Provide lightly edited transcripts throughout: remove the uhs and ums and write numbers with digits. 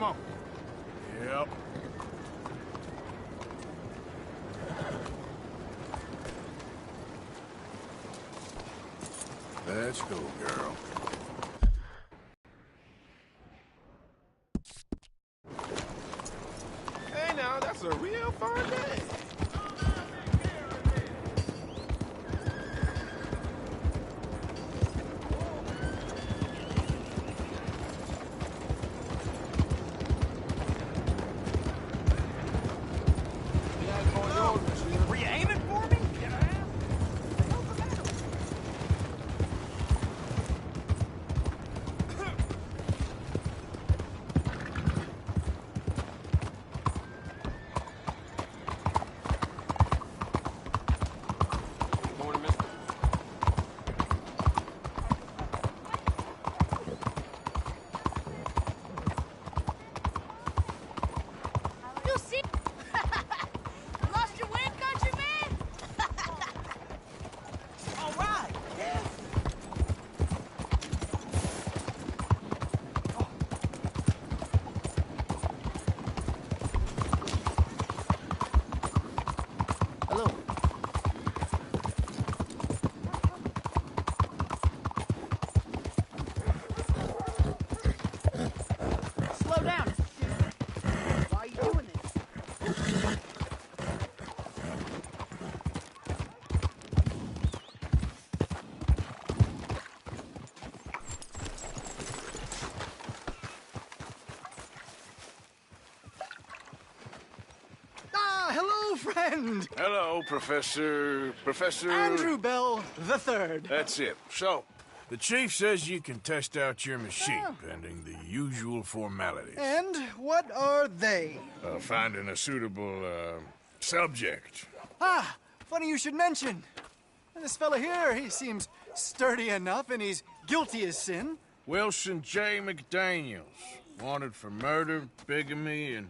Come on. Yep. Let's go, girl. Hey, now, that's a real fine day. Were you aiming for me? Morning, mister. You see? Lost your wind, countryman? All right. Yeah. Hello. Slow down. Why are you doing this? Ah, hello, friend. Hello, Professor... Andrew Bell the Third. That's it. So, the chief says you can test out your machine, pending the usual formalities. And what are they? Finding a suitable, subject. Ah, funny you should mention. This fella here, he seems sturdy enough, and he's guilty as sin. Wilson J. McDaniels, wanted for murder, bigamy, and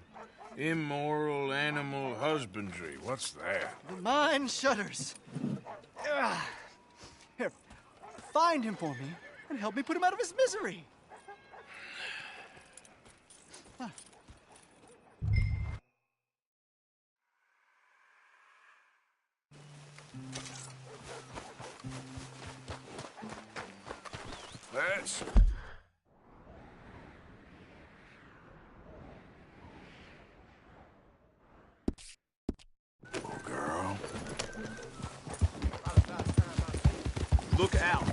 immoral animal husbandry. What's that? The mind shudders. Here, find him for me, and help me put him out of his misery. Let's... Oh, girl. Look out.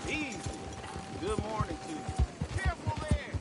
Easy. Good morning to you. Careful there.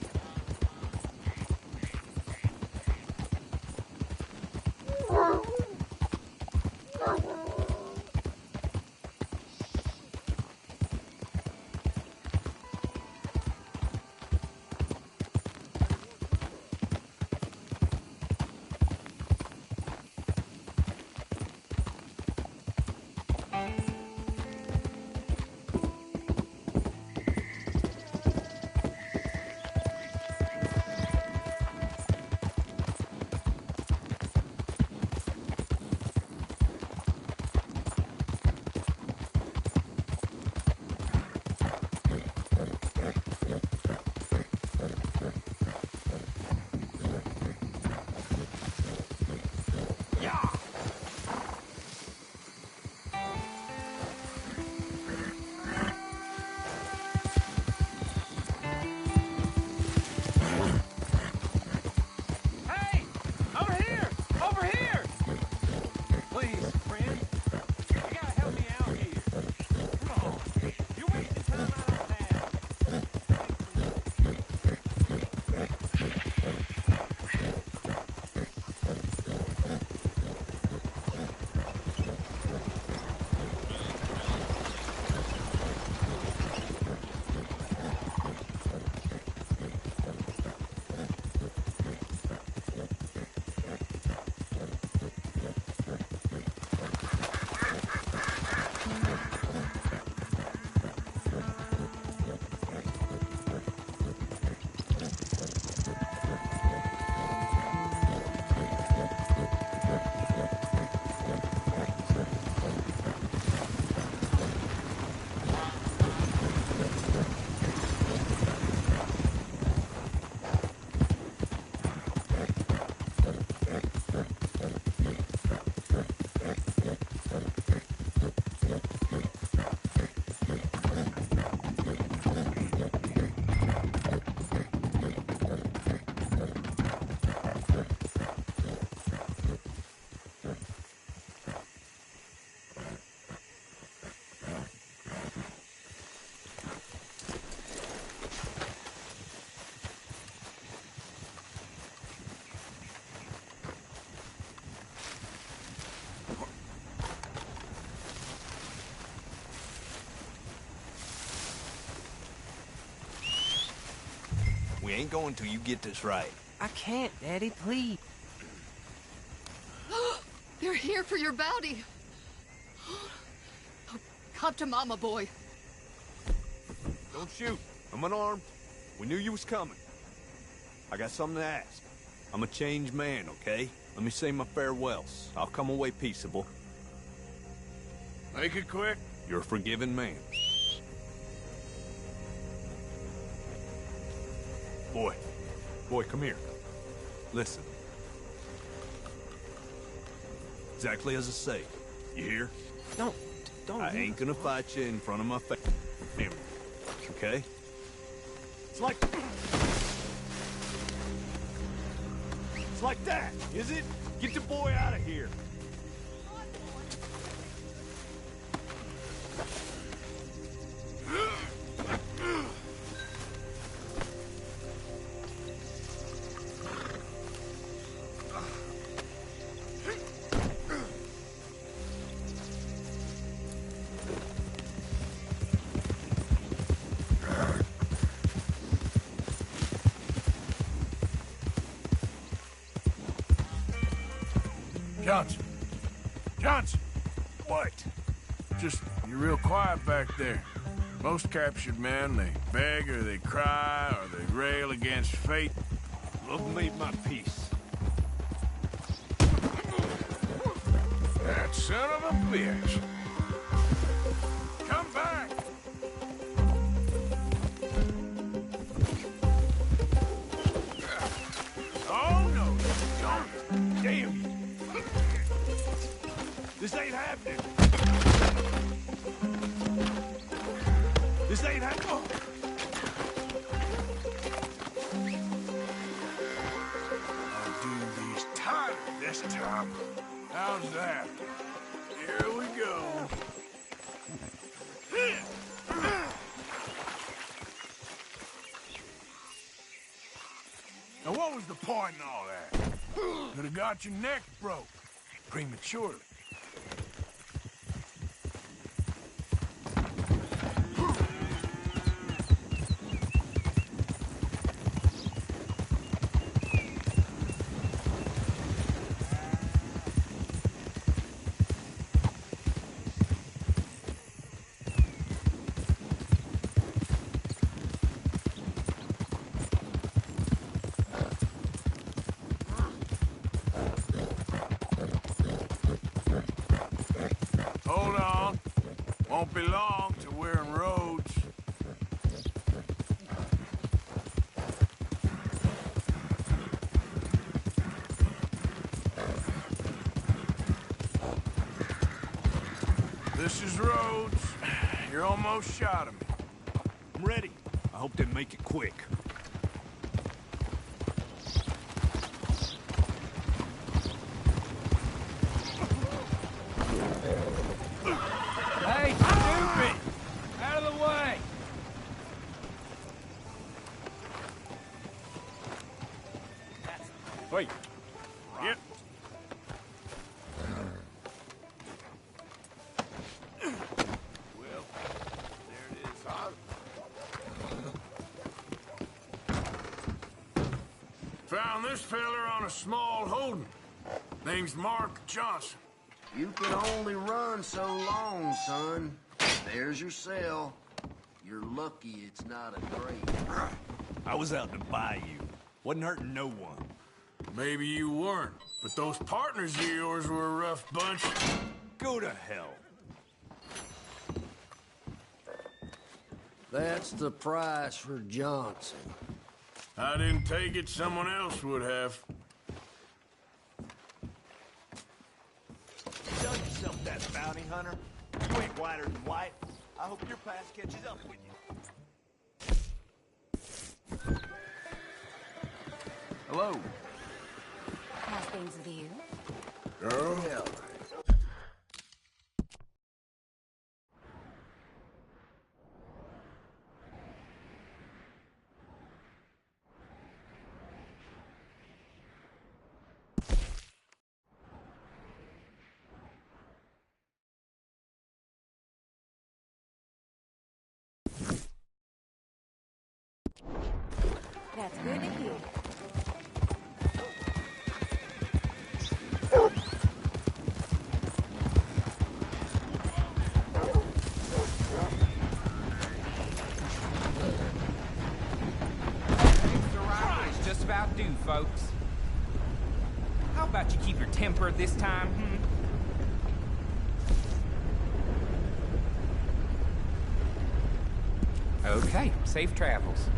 We ain't going till you get this right. I can't, Daddy, please. They're here for your bounty. Oh, come to Mama, boy. Don't shoot. I'm unarmed. We knew you was coming. I got something to ask. I'm a changed man, okay? Let me say my farewells. I'll come away peaceable. Make it quick. You're a forgiving man. Boy, come here. Listen. Exactly as I say. You hear? Don't. I ain't gonna fight you in front of my family. Okay? It's like that, is it? Get the boy out of here. Johnson! What? Just, you're real quiet back there. Most captured men, they beg or they cry or they rail against fate. Love made my peace. That son of a bitch! Come back! Oh, no, you don't! Damn you! This ain't happening! This ain't happening! I'll do these tighter this time. How's that? Here we go. Now what was the point in all that? Could have got your neck broke prematurely. Hold on. Won't be long till we're in Rhodes. This is Rhodes. You're almost shot of me. I'm ready. I hope they make it quick. Hey, stupid! Out of the way! Wait. Yep. Well, there it is, huh? Found this feller on a small holding. Name's Mark Johnson. You can only run so long, son. There's your cell. You're lucky it's not a grave. I was out to buy you. Wasn't hurting no one. Maybe you weren't, but those partners of yours were a rough bunch. Go to hell. That's the price for Johnson. I didn't take it, someone else would have. Tell yourself that, bounty hunter. You ain't whiter than white. I hope your past catches up with you. Hello. How's things with you? Girl? Yeah. That's good to hear. It's just about due, folks. How about you keep your temper this time, Okay, safe travels.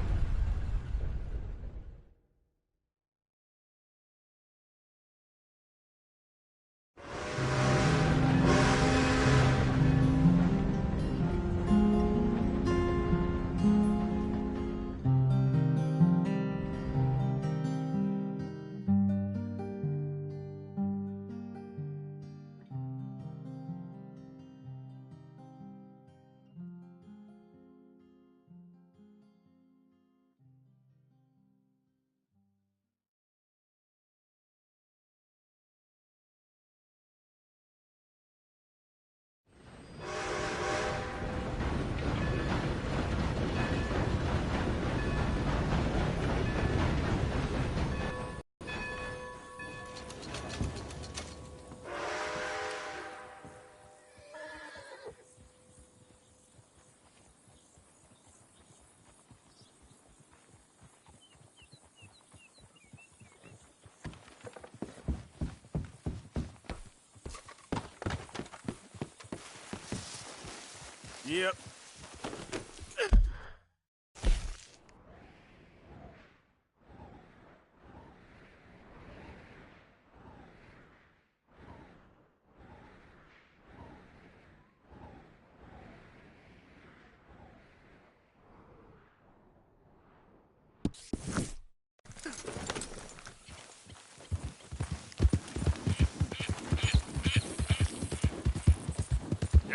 Yep.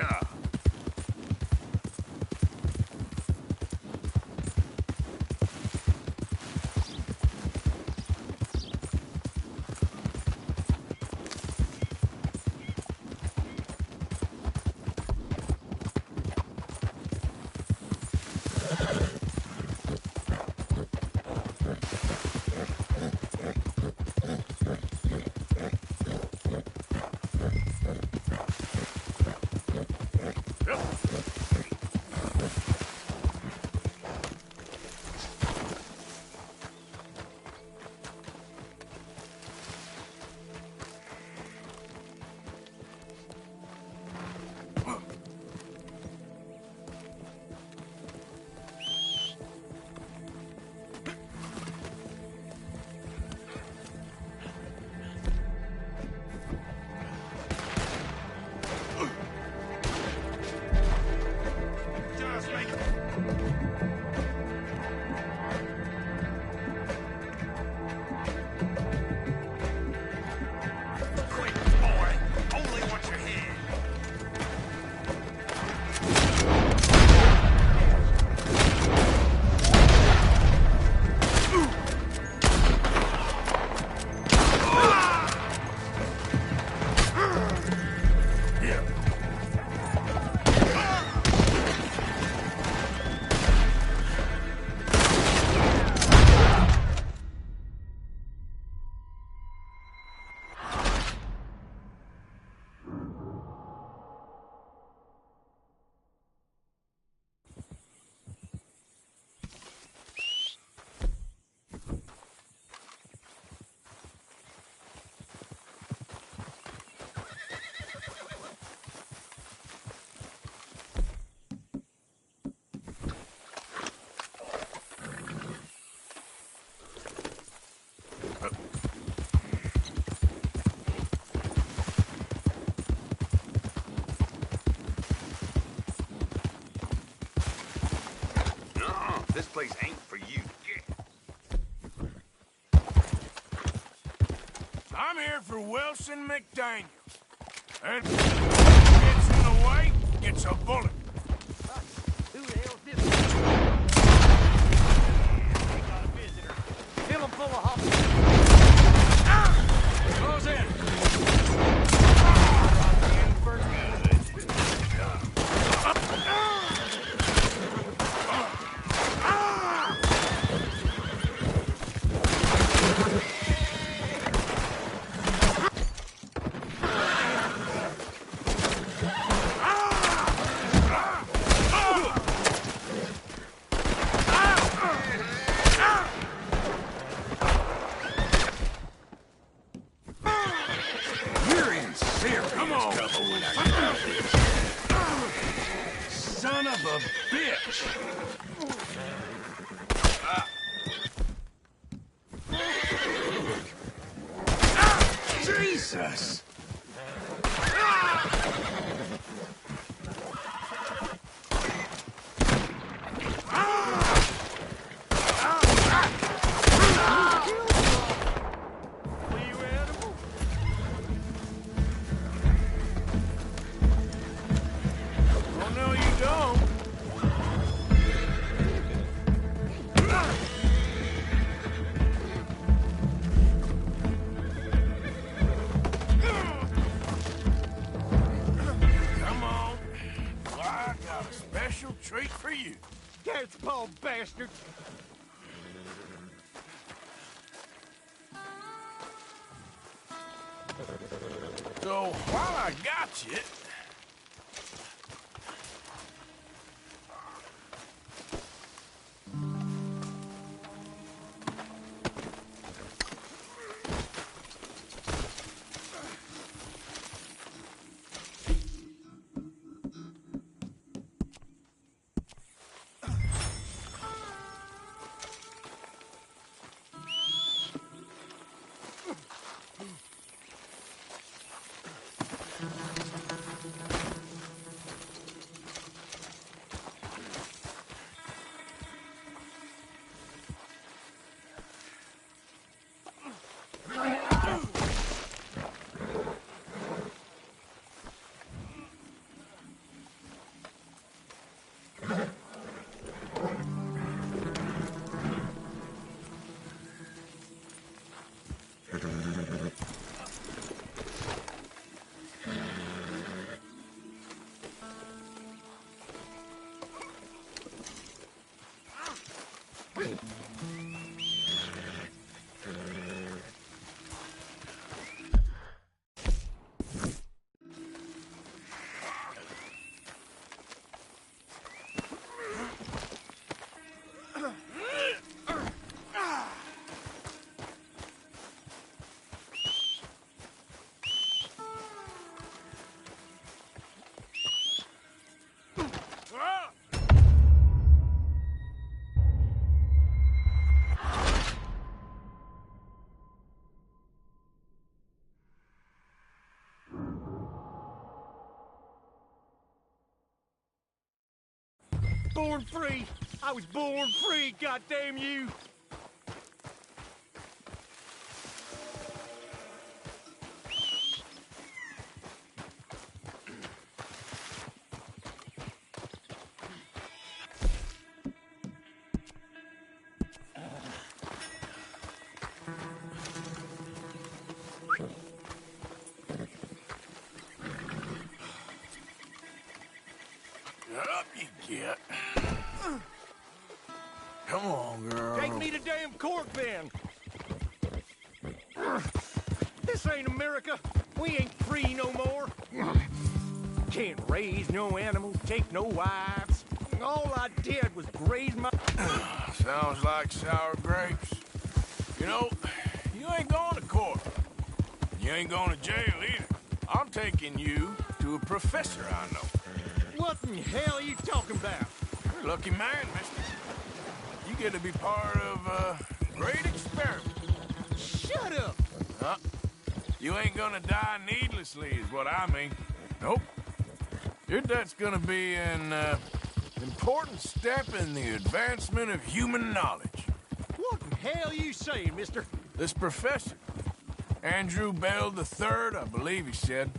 Yeah. This place ain't for you. I'm here for Wilson McDaniels. And gets in the way, gets a bullet. Who the hell's this? We got a visitor. Fill him full of hot. Close in. Jesus! Oh, no, you don't. Come on. Well, I got a special treat for you. Cat's paw bastard! So, while I got you... Born free! I was born free, goddamn you! Up you get. Come on, girl. Take me to damn court, then! This ain't America. We ain't free no more. Can't raise no animals, take no wives. All I did was graze my... Sounds like sour grapes. You know, you ain't going to court. You ain't going to jail either. I'm taking you to a professor I know. What in hell are you talking about? You're a lucky man, mister. You get to be part of a great experiment. Shut up! Huh? You ain't gonna die needlessly is what I mean. Nope. Your death's gonna be an important step in the advancement of human knowledge. What in hell you saying, mister? This professor, Andrew Bell III, I believe he said.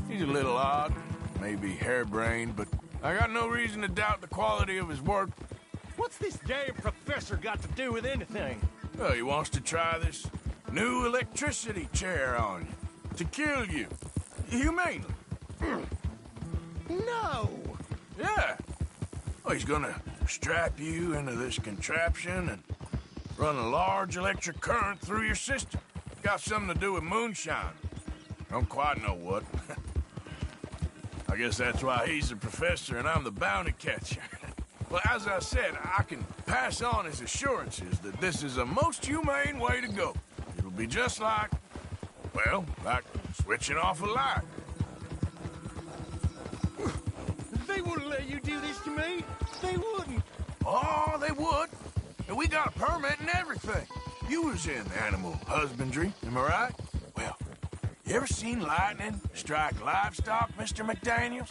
He's a little odd, maybe harebrained, but I got no reason to doubt the quality of his work. What's this damn professor got to do with anything? Well, he wants to try this new electricity chair on you, to kill you, humanely. No! Yeah. Well, he's gonna strap you into this contraption and run a large electric current through your system. Got something to do with moonshine. Don't quite know what. I guess that's why he's the professor and I'm the bounty catcher. Well, as I said, I can pass on his assurances that this is a most humane way to go. It'll be just like, well, like switching off a light. They wouldn't let you do this to me. They wouldn't. Oh, they would. And we got a permit and everything. You was in animal husbandry, am I right? Well, You ever seen lightning strike livestock, Mr. McDaniels?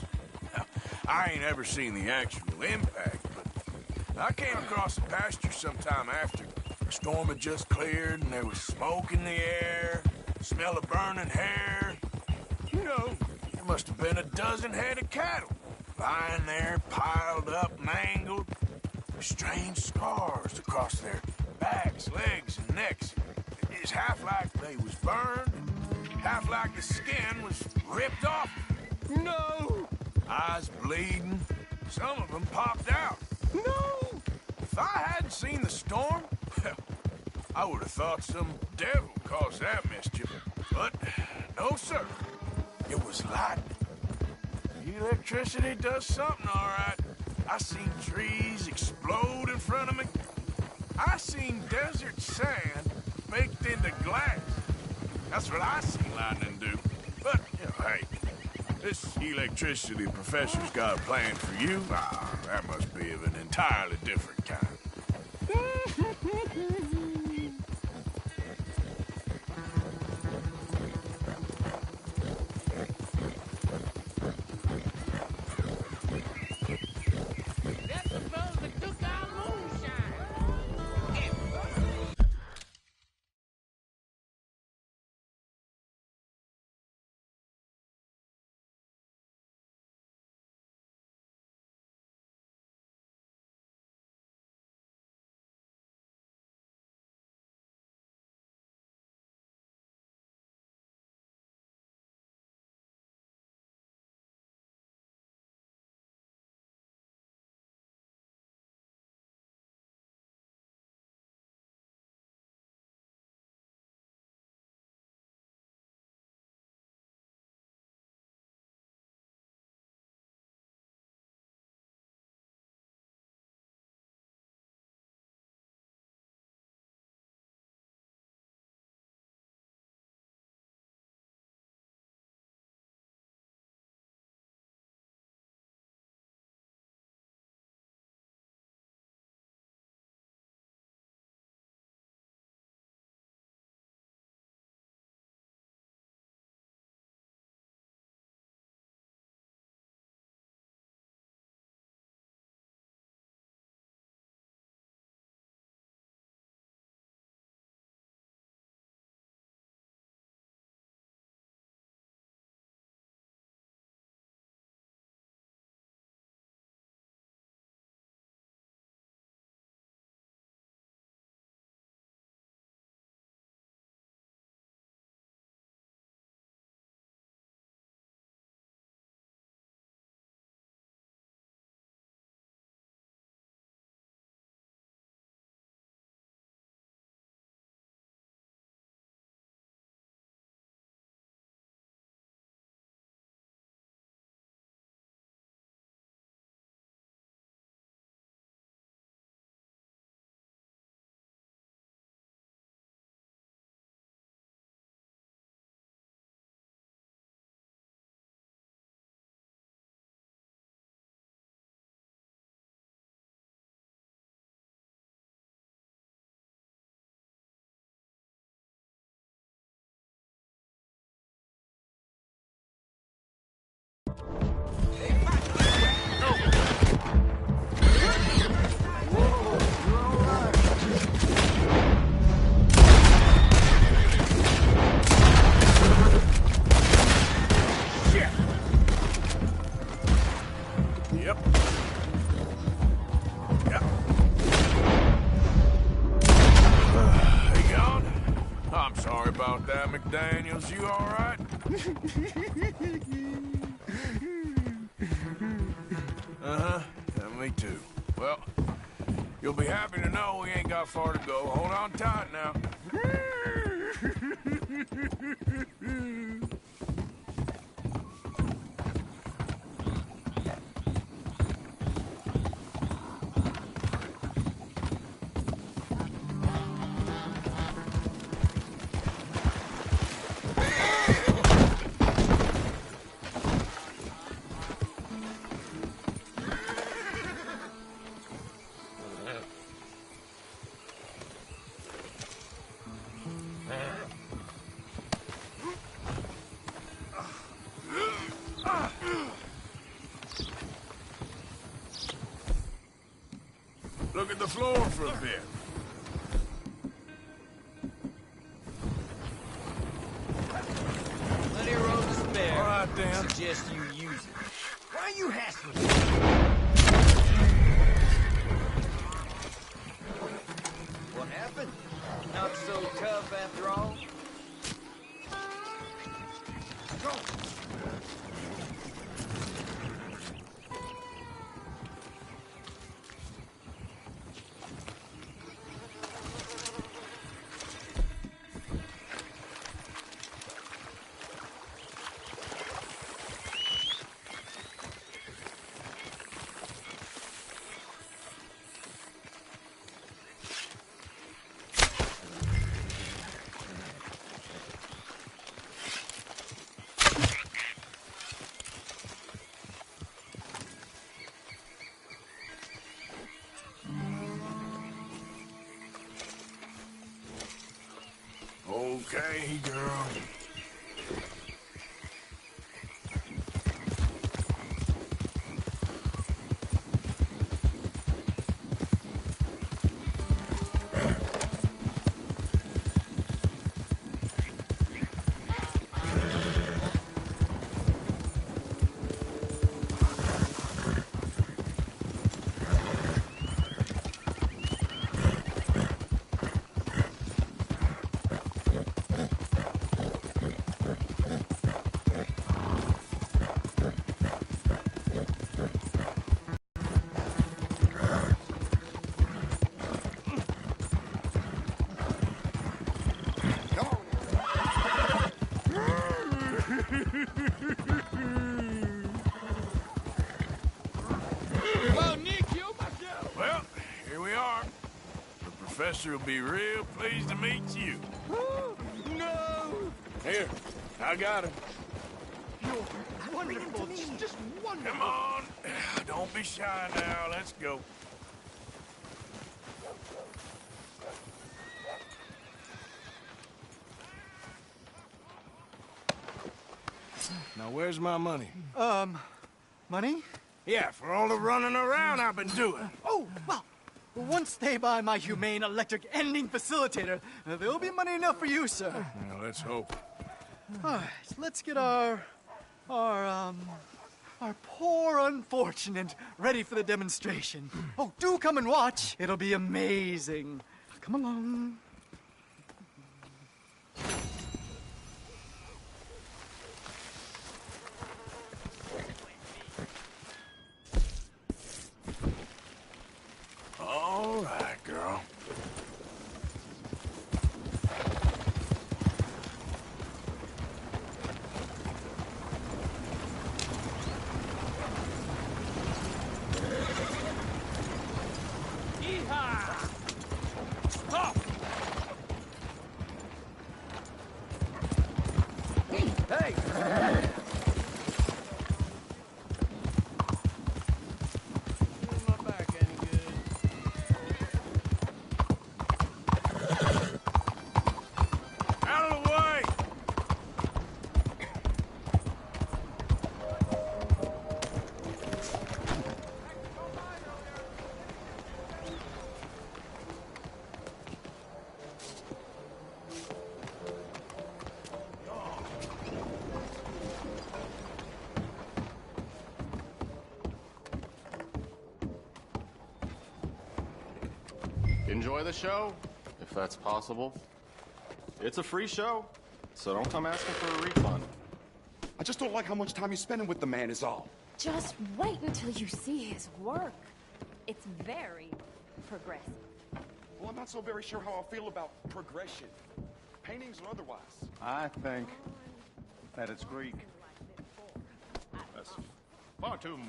I ain't ever seen the actual impact, but I came across the pasture sometime after. The storm had just cleared and there was smoke in the air, smell of burning hair. You know, there must have been a dozen head of cattle lying there, piled up, mangled, with strange scars across their backs, legs, and necks. It's half like they was burned, half like the skin was ripped off. No! Eyes bleeding. Some of them popped out. No! If I hadn't seen the storm, I would have thought some devil caused that mischief. But no, sir. It was lightning. Electricity does something, all right. I seen trees explode in front of me. I seen desert sand baked into glass. That's what I seen lightning do. But, you know, hey, this electricity professor's got a plan for you. Ah, that must be of an entirely different kind. That's the fellas that took our moonshine. about that, McDaniels. You all right? Uh-huh. Yeah, me too. Well, you'll be happy to know we ain't got far to go. Hold on tight now. at the floor for a bit. Plenty of room to spare. All right, then. I suggest you use it. Why are you hassling? What happened? Not so tough after all? Okay, girl. Well, here we are. The professor will be real pleased to meet you. No! Here, I got him. You're wonderful. Just wonderful. Come on. Don't be shy now. Let's go. Now, where's my money? Money? Yeah, for all the running around I've been doing. Oh, well, once they buy my humane electric ending facilitator, there'll be money enough for you, sir. Now, let's hope. All right, let's get our poor unfortunate ready for the demonstration. Oh, do come and watch. It'll be amazing. Come along. All right, girl. Yeehaw! Stop! Hey! My back any good? Out of the way! Enjoy the show, if that's possible. It's a free show, so don't come asking for a refund. I just don't like how much time you're spending with the man is all. Just wait until you see his work. It's very progressive. Well, I'm not so very sure how I feel about progression. Paintings or otherwise. I think that it's Greek. That's far too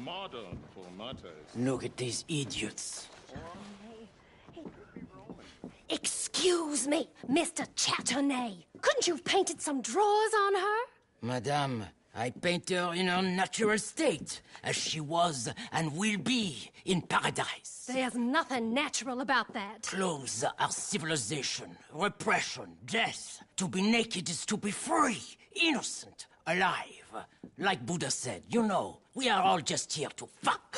modern for my taste. Look at these idiots. Excuse me, Mr. Chatternet. Couldn't you have painted some drawers on her? Madame, I paint her in her natural state, as she was and will be in paradise. There's nothing natural about that. Clothes are civilization, repression, death. To be naked is to be free, innocent, alive. Like Buddha said, you know, we are all just here to fuck.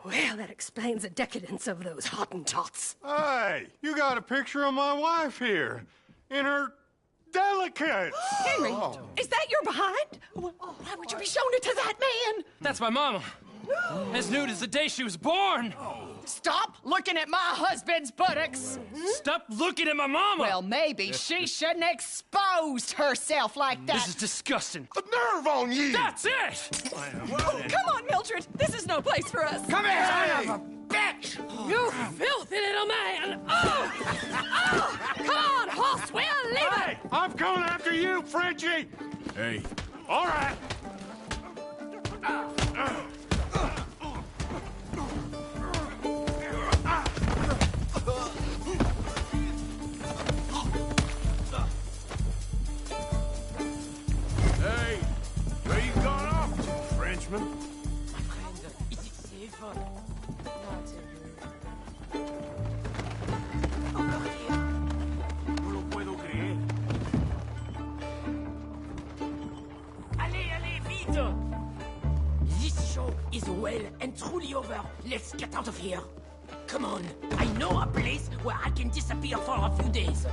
Well, that explains the decadence of those Hottentots. Hey, you got a picture of my wife here. In her delicates. Henry, is that your behind? Why would you be showing it to that man? That's my mama. As nude as the day she was born. Stop looking at my husband's buttocks. Stop looking at my mama. Well, maybe she shouldn't have exposed herself like that. This is disgusting. The nerve on you! That's it! Oh, come on, Mildred. This is no place for us. Come here, son of a bitch! You filthy little man! Oh! Oh! Come on, horse, we'll leave Hey, I'm coming after you, Frenchie! Hey. All right. Hey, where you gone off to, Frenchman? My friend, is it safe? Over here. No lo puedo creer. Allez, allez, vite! This show is well and truly over. Let's get out of here. Come on, I know a place where I can disappear for a few days.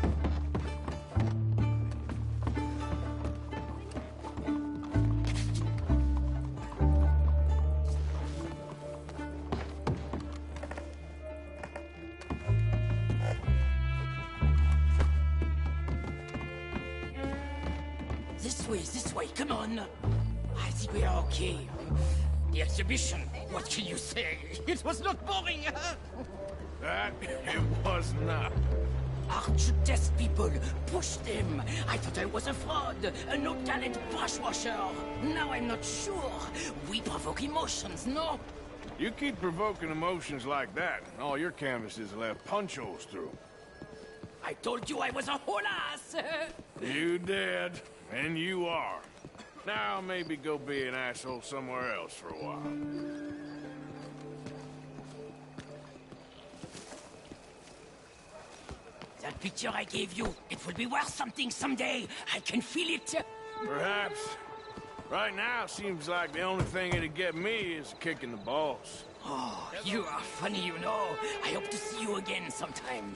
This way, come on. I think we are okay. The exhibition, what can you say? It was not boring. That it was not. Aren't you test people? Push them. I thought I was a fraud, a no-talent brushwasher. Now I'm not sure. We provoke emotions, no? You keep provoking emotions like that, and all your canvases will have punch holes through. I told you I was a whole ass. You did, and you are. Now maybe go be an asshole somewhere else for a while. That picture I gave you, it will be worth something someday. I can feel it. Perhaps. Right now, seems like the only thing it'd get me is kicking the balls. Oh, you are funny, you know. I hope to see you again sometime.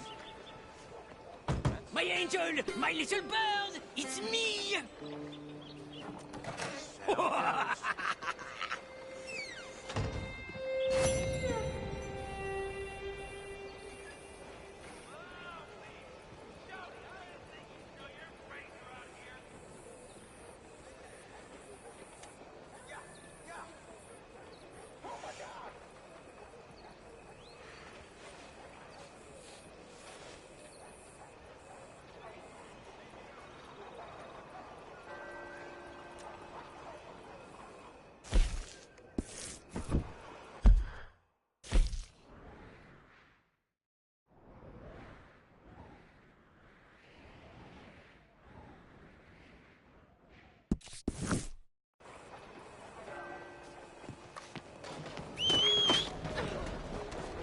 My angel, my little bird, it's me!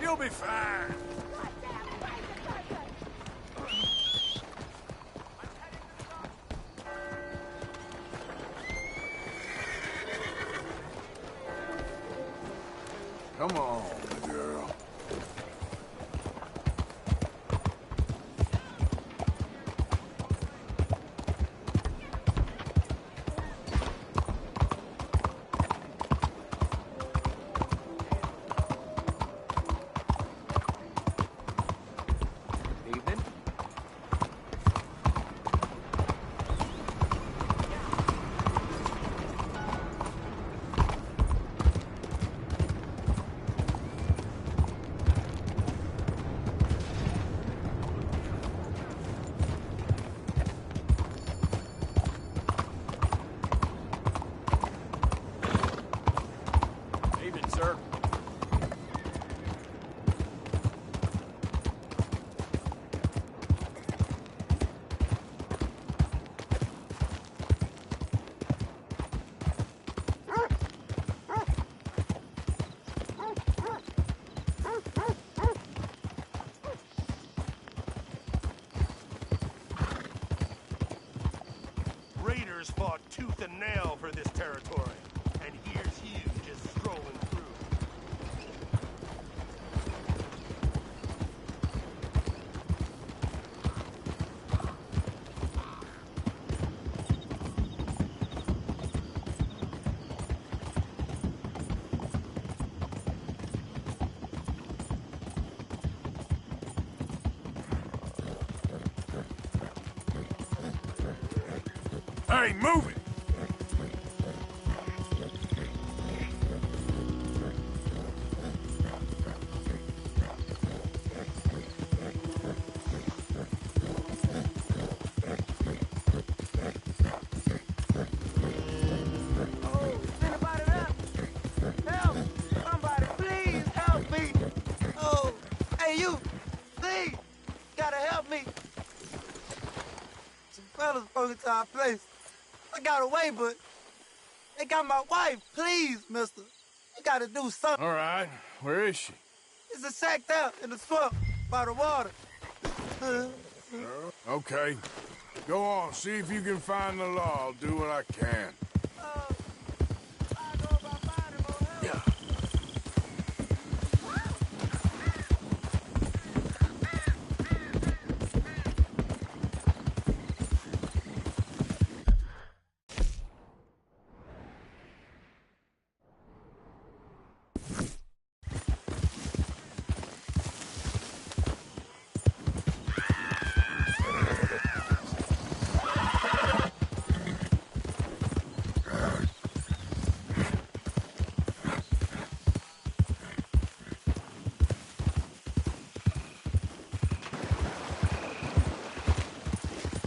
You'll be fine. Come on, girl. Evening. Evening, sir. Raiders fought tooth and nail for this territory, and here's you just strolling through. Hey, move it! Broke into our place. I got away, but they got my wife. Please, mister. You gotta do something. All right. Where is she? It's a sacked out in the swamp by the water. Okay. Go on. See if you can find the law. I'll do what I can.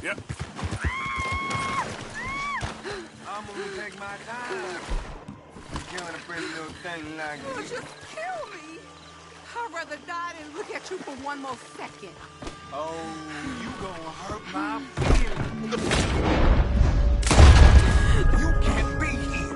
Yep. I'm gonna take my time. Killing a pretty little thing like Oh, this. just kill me. I'd rather die than look at you for one more second. Oh, you gonna hurt my feelings. You can't be here.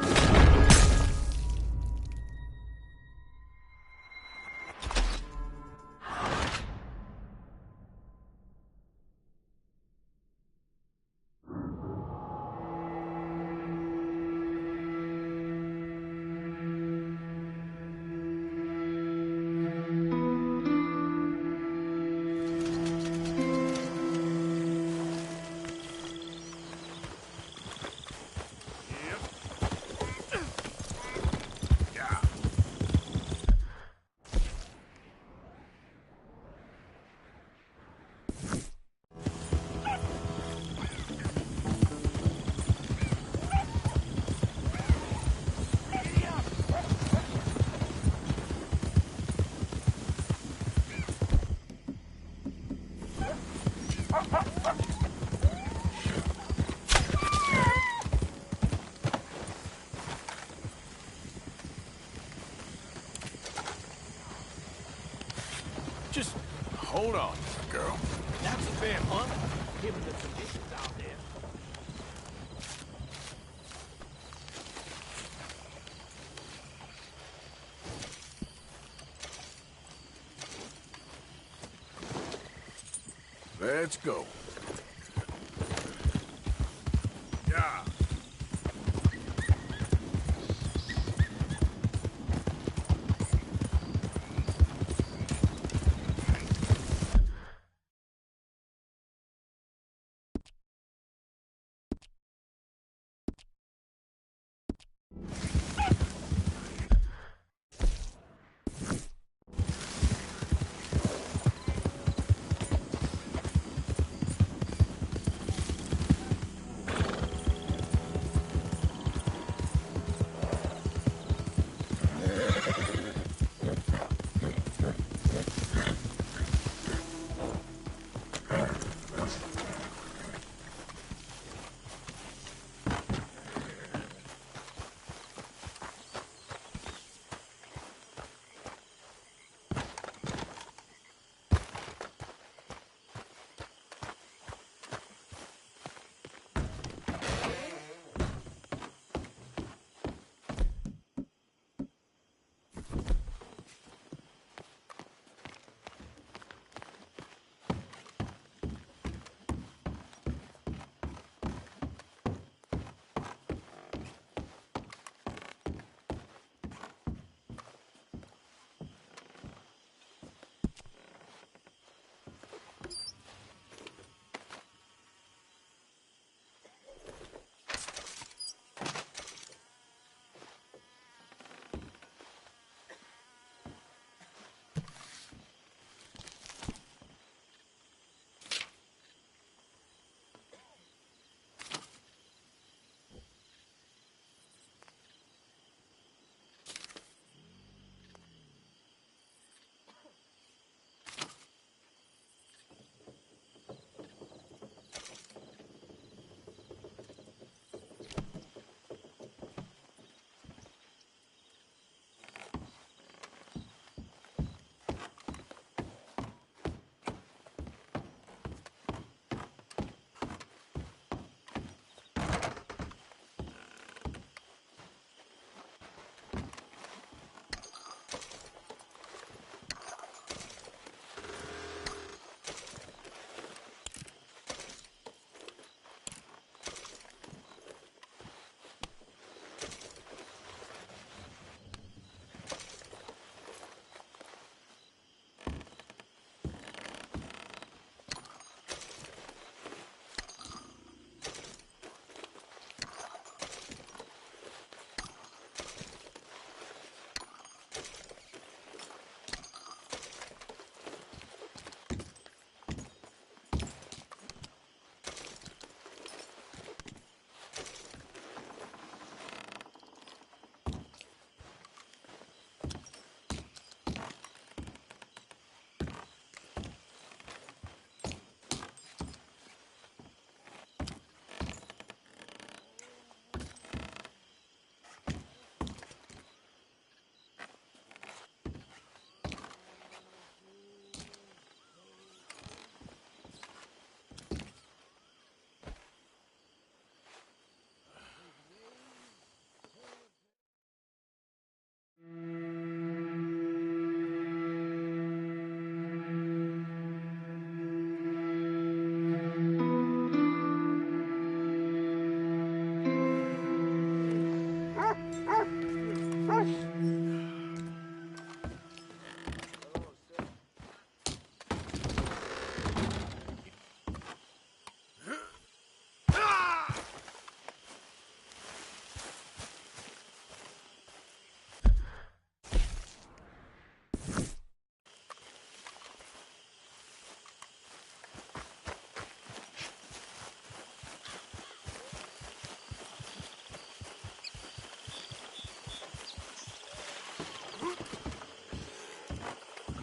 Just hold on, girl. That's a fair hunt, given the conditions out there. Let's go. Yeah.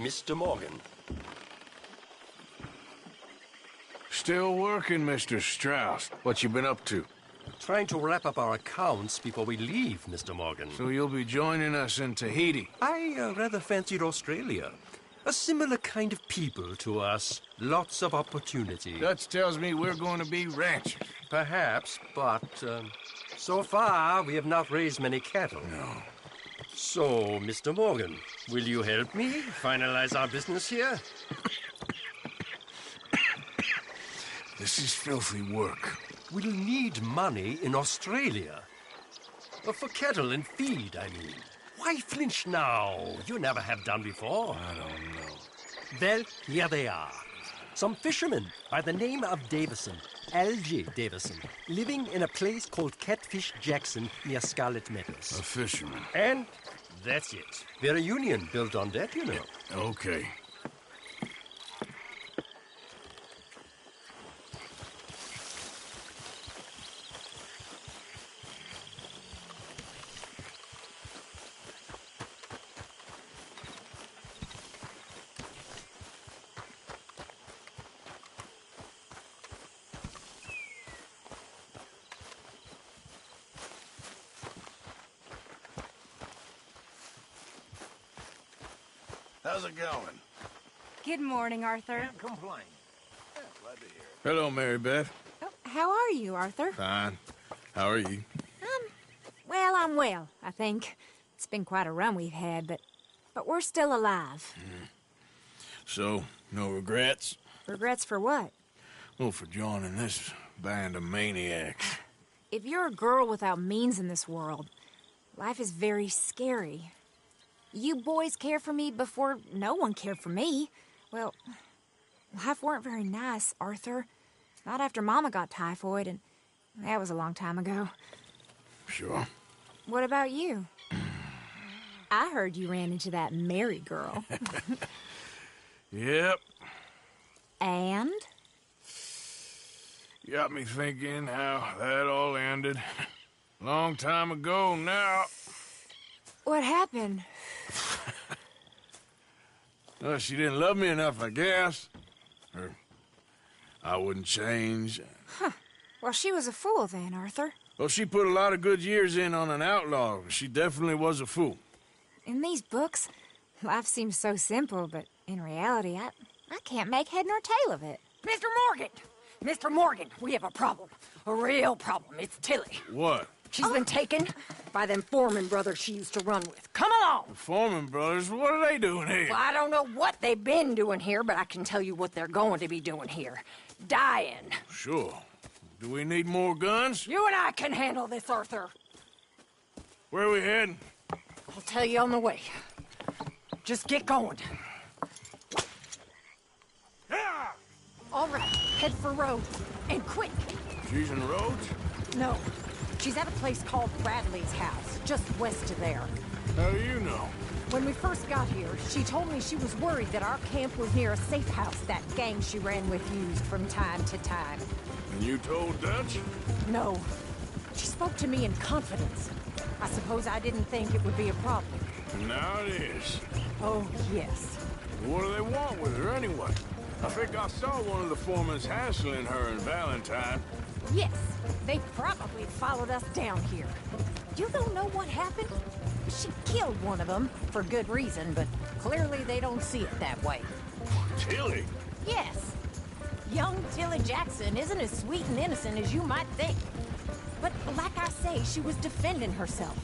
Mr. Morgan. Still working, Mr. Strauss. What you been up to? Trying to wrap up our accounts before we leave, Mr. Morgan. So you'll be joining us in Tahiti? I rather fancied Australia. A similar kind of people to us. Lots of opportunity. Dutch tells me we're going to be ranchers. Perhaps, but so far we have not raised many cattle. No. So, Mr. Morgan, will you help me finalize our business here? This is filthy work. We'll need money in Australia. For cattle and feed, I mean. Why flinch now? You never have done before. I don't know. Well, here they are. Some fishermen by the name of Davison, L.J. Davison, living in a place called Catfish Jackson near Scarlet Meadows. A fisherman. And that's it. We're a union built on that, you know. Okay. How's it going? Good morning, Arthur. Can't complain. Yeah, glad to hear it. Hello, Mary Beth. Oh, how are you, Arthur? Fine. How are you? Well, I'm well, I think. It's been quite a run we've had, but we're still alive. So, no regrets? Regrets for what? Well, for joining this band of maniacs. If you're a girl without means in this world, life is very scary. You boys cared for me before no one cared for me. Well, life weren't very nice, Arthur. Not after Mama got typhoid, and that was a long time ago. Sure. What about you? I heard you ran into that Mary girl. Yep. And? Got me thinking how that all ended. Long time ago now. What happened? Well, she didn't love me enough, I guess. Or I wouldn't change. Huh. Well, she was a fool then, Arthur. Well, she put a lot of good years in on an outlaw. She definitely was a fool. In these books, life seems so simple, but in reality, I can't make head nor tail of it. Mr. Morgan! Mr. Morgan, we have a problem. A real problem. It's Tilly. What? She's been taken by them Foreman brothers she used to run with. Come along! The Foreman brothers? What are they doing here? Well, I don't know what they've been doing here, but I can tell you what they're going to be doing here. Dying. Sure. Do we need more guns? You and I can handle this, Arthur. Where are we heading? I'll tell you on the way. Just get going. Yeah! All right, head for Rhodes. And quick. She's in Rhodes? No. She's at a place called Bradley's house, just west of there. How do you know? When we first got here, she told me she was worried that our camp was near a safe house that gang she ran with used from time to time. And you told Dutch? No. She spoke to me in confidence. I suppose I didn't think it would be a problem. Now it is. Oh, yes. What do they want with her anyway? I think I saw one of the foremans hassling her and Valentine. Yes, they probably followed us down here. You don't know what happened? She killed one of them, for good reason, but clearly they don't see it that way. Tilly? Yes. Young Tilly Jackson isn't as sweet and innocent as you might think. But like I say, she was defending herself.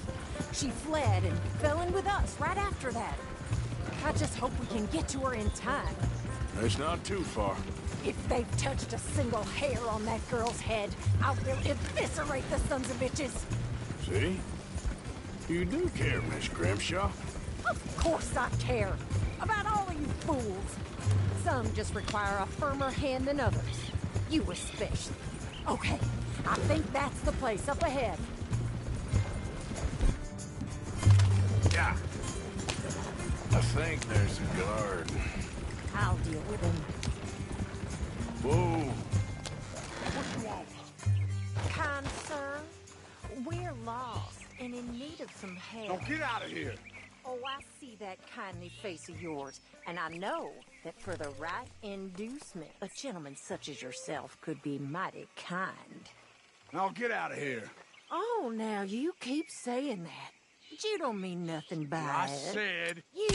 She fled and fell in with us right after that. I just hope we can get to her in time. It's not too far. If they've touched a single hair on that girl's head, I will eviscerate the sons of bitches. See? You do care, Miss Grimshaw. Of course I care. About all of you fools. Some just require a firmer hand than others. You especially. Okay, I think that's the place up ahead. Yeah. I think there's a guard. I'll deal with him. Whoa. What you want? Kind sir, we're lost and in need of some help. Don't get out of here. Oh, I see that kindly face of yours, and I know that for the right inducement, a gentleman such as yourself could be mighty kind. Now get out of here. Oh, now you keep saying that. But you don't mean nothing by I it. said... You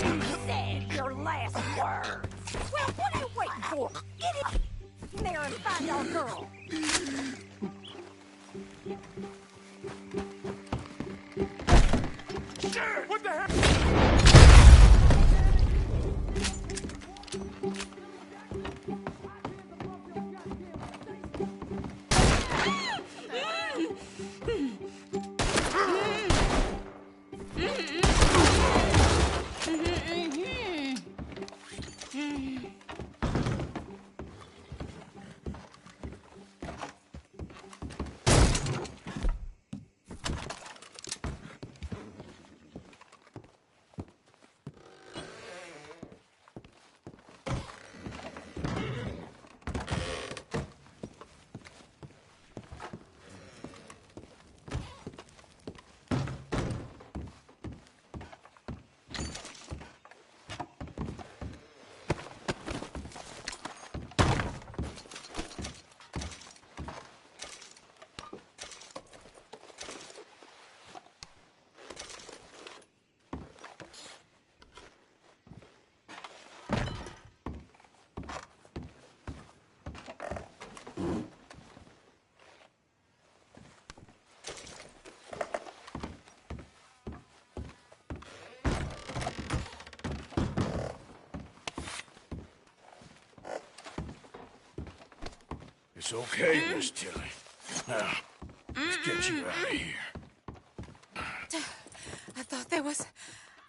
said your last words. Well, what are you waiting for? Get in there and find our girl. What the heck? It's okay, Miss Tilly. Now, let's get you out of here. I thought there was...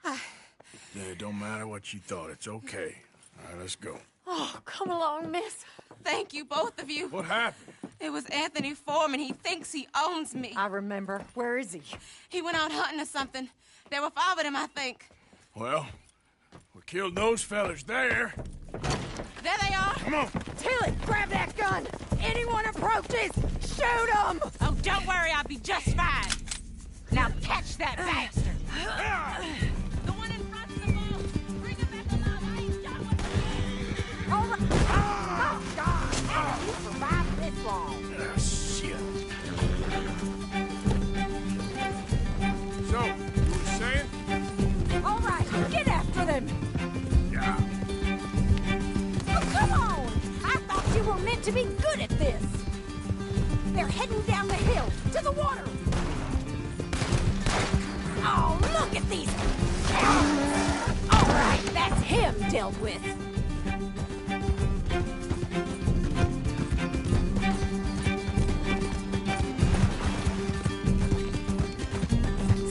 Yeah, it don't matter what you thought. It's okay. All right, let's go. Oh, come along, miss. Thank you, both of you. What happened? It was Anthony Foreman. He thinks he owns me. I remember. Where is he? He went out hunting or something. There were 5 of them, I think. Well, we killed those fellas there. There they are. Come on. Tilly, grab that gun. Anyone approaches, shoot them. Oh, don't worry. I'll be just fine. Now catch that bastard. The one in front of the boat. Bring him back alive. I ain't done with him. All right. Oh, God. How did you survive this long? Ah, shit. So, you were saying? All right, get after them. Yeah. Oh, come on. I thought you were meant to be good at this. They're heading down the hill to the water. Oh, look at these. All right, that's him dealt with.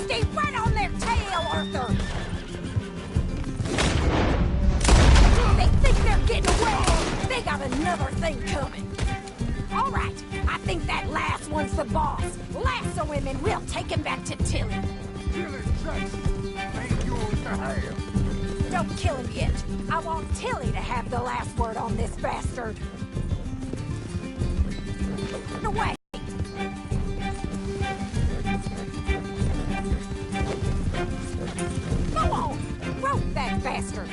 Stay right on their tail, Arthur. They think they're getting away. They got another thing coming. All right, I think that last one's the boss. Lasso him and we'll take him back to Tilly. Don't kill him yet. I want Tilly to have the last word on this bastard. Away. Go on, rope that bastard.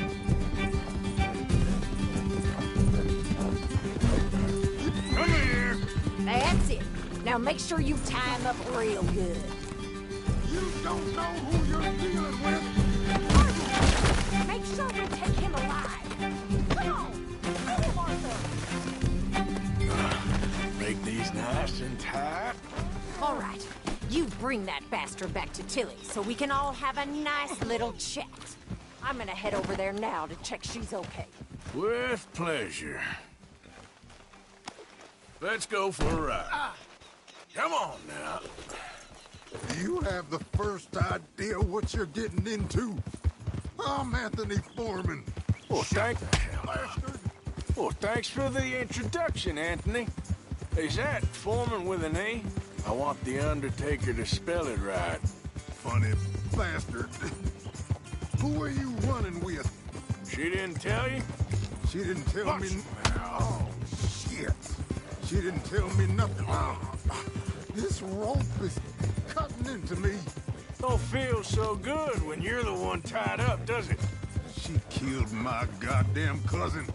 Come here. That's it. Now make sure you tie him up real good. You don't know who you're dealing with. Make sure we take him alive. Come on, move, Arthur. Make these nice and tight. All right, you bring that bastard back to Tilly so we can all have a nice little chat. I'm gonna head over there now to check she's okay. With pleasure. Let's go for a ride. Come on now. Do you have the first idea what you're getting into? I'm Anthony Foreman. Well, thanks for the introduction, Anthony. Is that Foreman with an E? I want the Undertaker to spell it right. Funny bastard. Who are you running with? She didn't tell you? She didn't tell me... Oh, shit. She didn't tell me nothing. This rope is cutting into me. Don't feel so good when you're the one tied up, does it? She killed my goddamn cousin.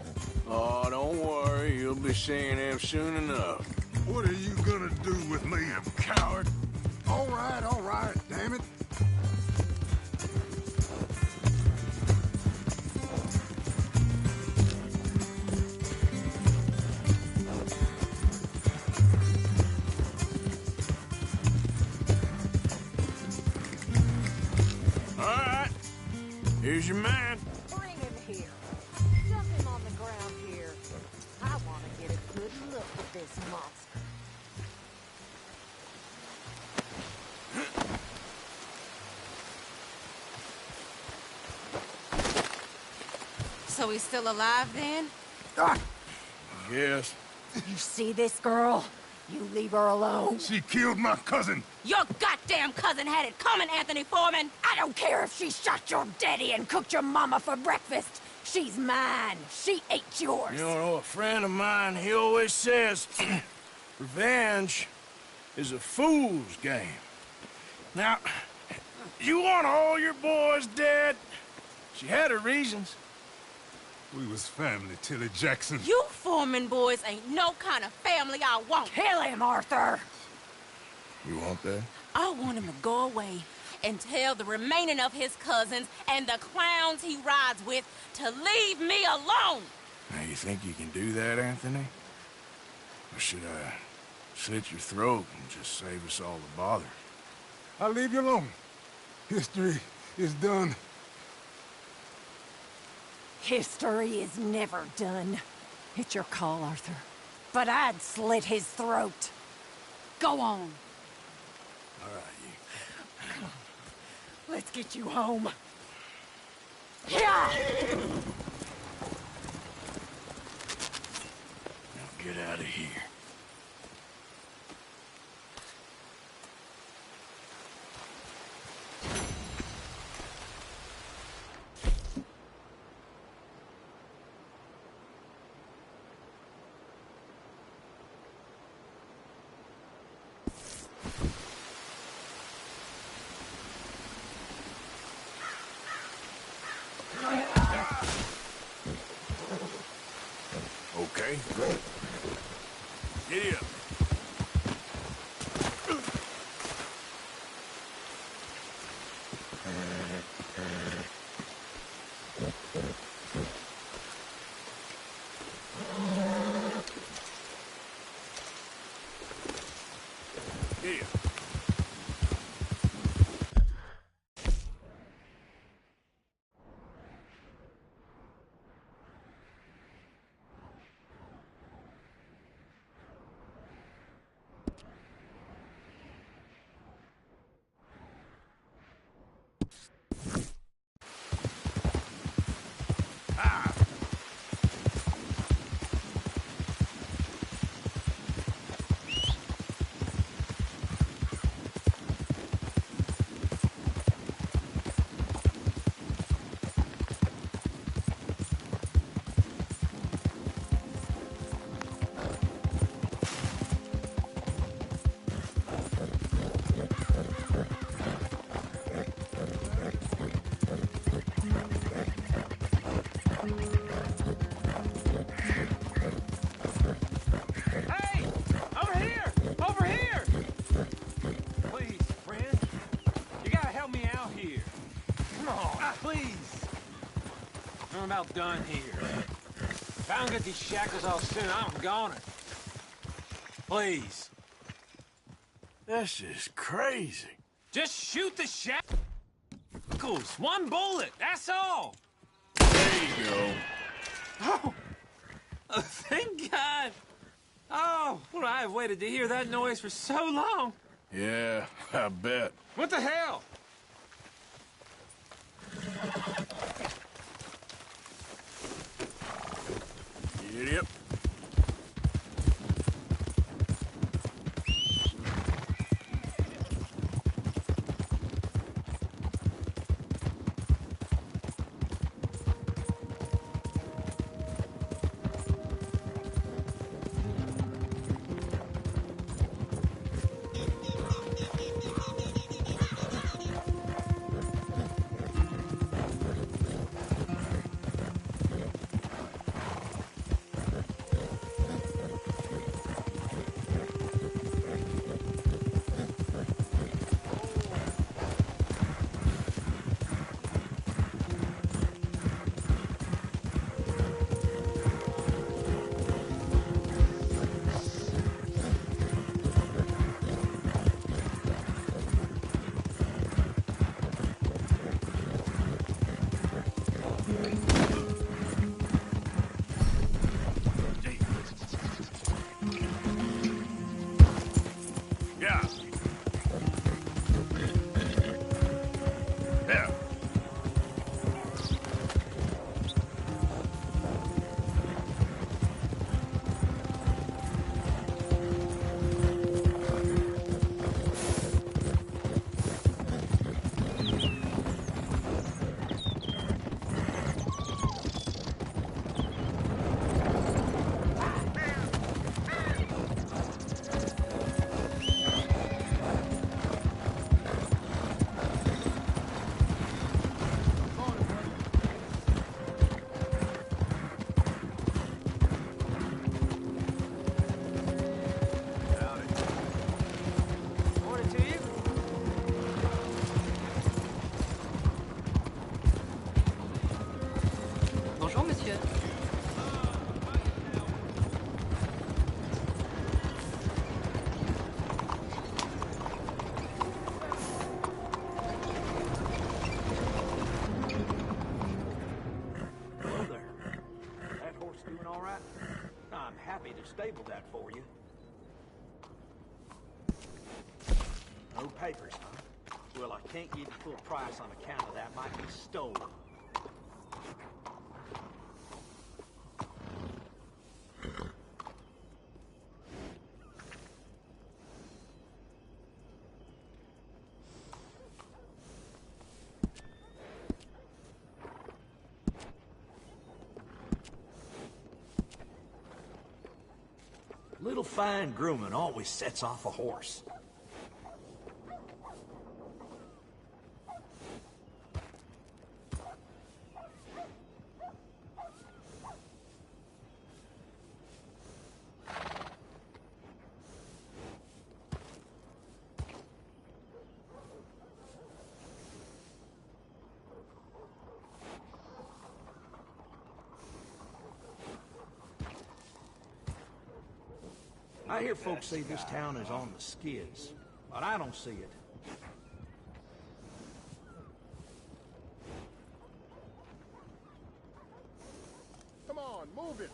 Oh, don't worry. You'll be seeing him soon enough. What are you gonna do with me? Coward. All right, damn it. All right. Here's your man. Bring him here. Dump him on the ground here. I want to get a good look at this monster. So he's still alive then? Yes. You see this girl? You leave her alone. She killed my cousin. Your goddamn cousin had it coming, Anthony Foreman! I don't care if she shot your daddy and cooked your mama for breakfast. She's mine. She ate yours. You know, a friend of mine, he always says, revenge is a fool's game. Now, you want all your boys dead? She had her reasons. We was family, Tilly Jackson. You Foreman boys ain't no kind of family I want. Kill him, Arthur. You want that? I want him to go away and tell the remaining of his cousins and the clowns he rides with to leave me alone. Now, you think you can do that, Anthony? Or should I slit your throat and just save us all the bother? I'll leave you alone. History is done. History is never done. It's your call, Arthur. But I'd slit his throat. Go on. All right, Come on. Let's get you home. Yeah! Now get out of here. Okay. Giddy up. Giddy up. I'm about done here. If I don't get these shackles off soon, I'm goner. Please. This is crazy. Just shoot the shackles. One bullet, that's all. There you go. Oh, thank God. Oh, well, I've waited to hear that noise for so long. Yeah, I bet. What the hell? Giddy up. label that for you. No papers, huh? Well, I can't give you full price on account of that. Might be stolen. Little fine grooming always sets off a horse. I hear folks say this town is on the skids, but I don't see it. Come on, move it.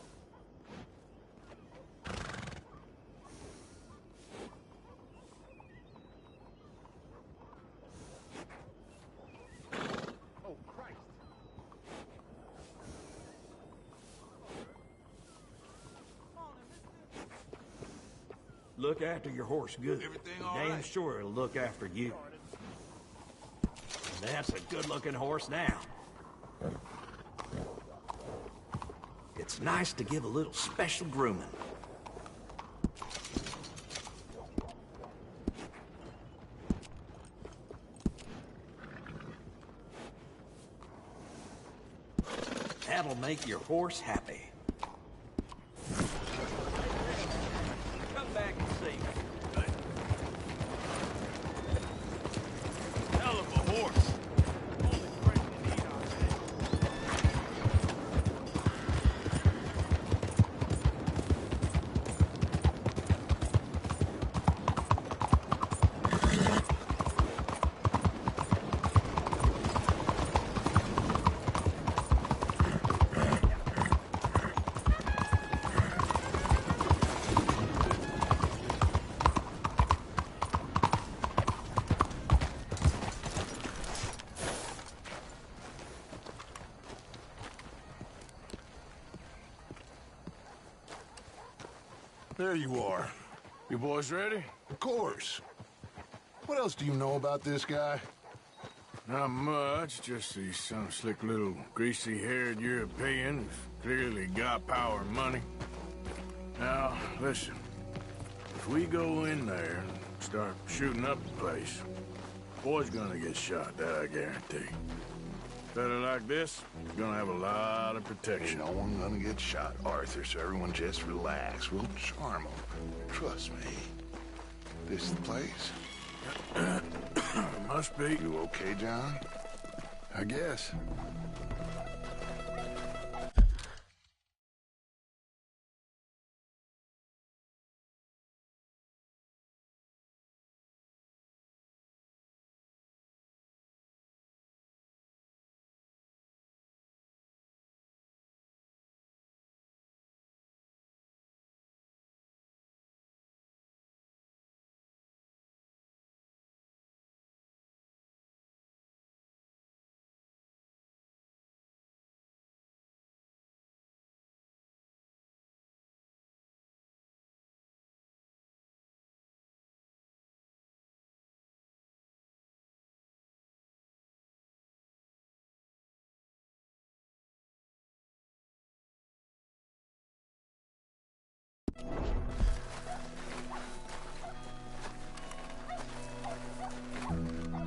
Oh, Christ. Look after your horse good. Everything all Damn right? sure it'll look after you. That's a good-looking horse now. It's nice to give a little special grooming. That'll make your horse happy. Come back and see me. Hell of a horse. There you are. You boys ready? Of course. What else do you know about this guy? Not much, just he's some slick little greasy-haired European who's clearly got power and money. Now, listen. If we go in there and start shooting up the place, boy's gonna get shot, that I guarantee. Fella like this is gonna have a lot of protection. Ain't no one gonna get shot, Arthur, so everyone just relax. We'll charm them. Trust me. This the place? Must be. You okay, John? I guess.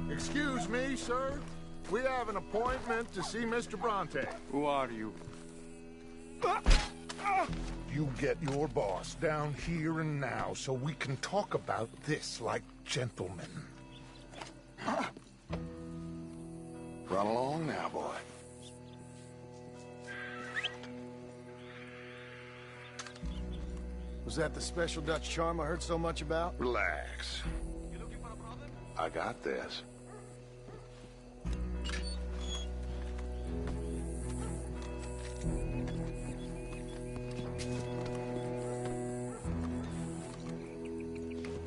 Excuse me, sir. We have an appointment to see Mr. Bronte. Who are you? You get your boss down here and now so we can talk about this like gentlemen. Run along now, boy. Was that the special Dutch charm I heard so much about? Relax. I got this.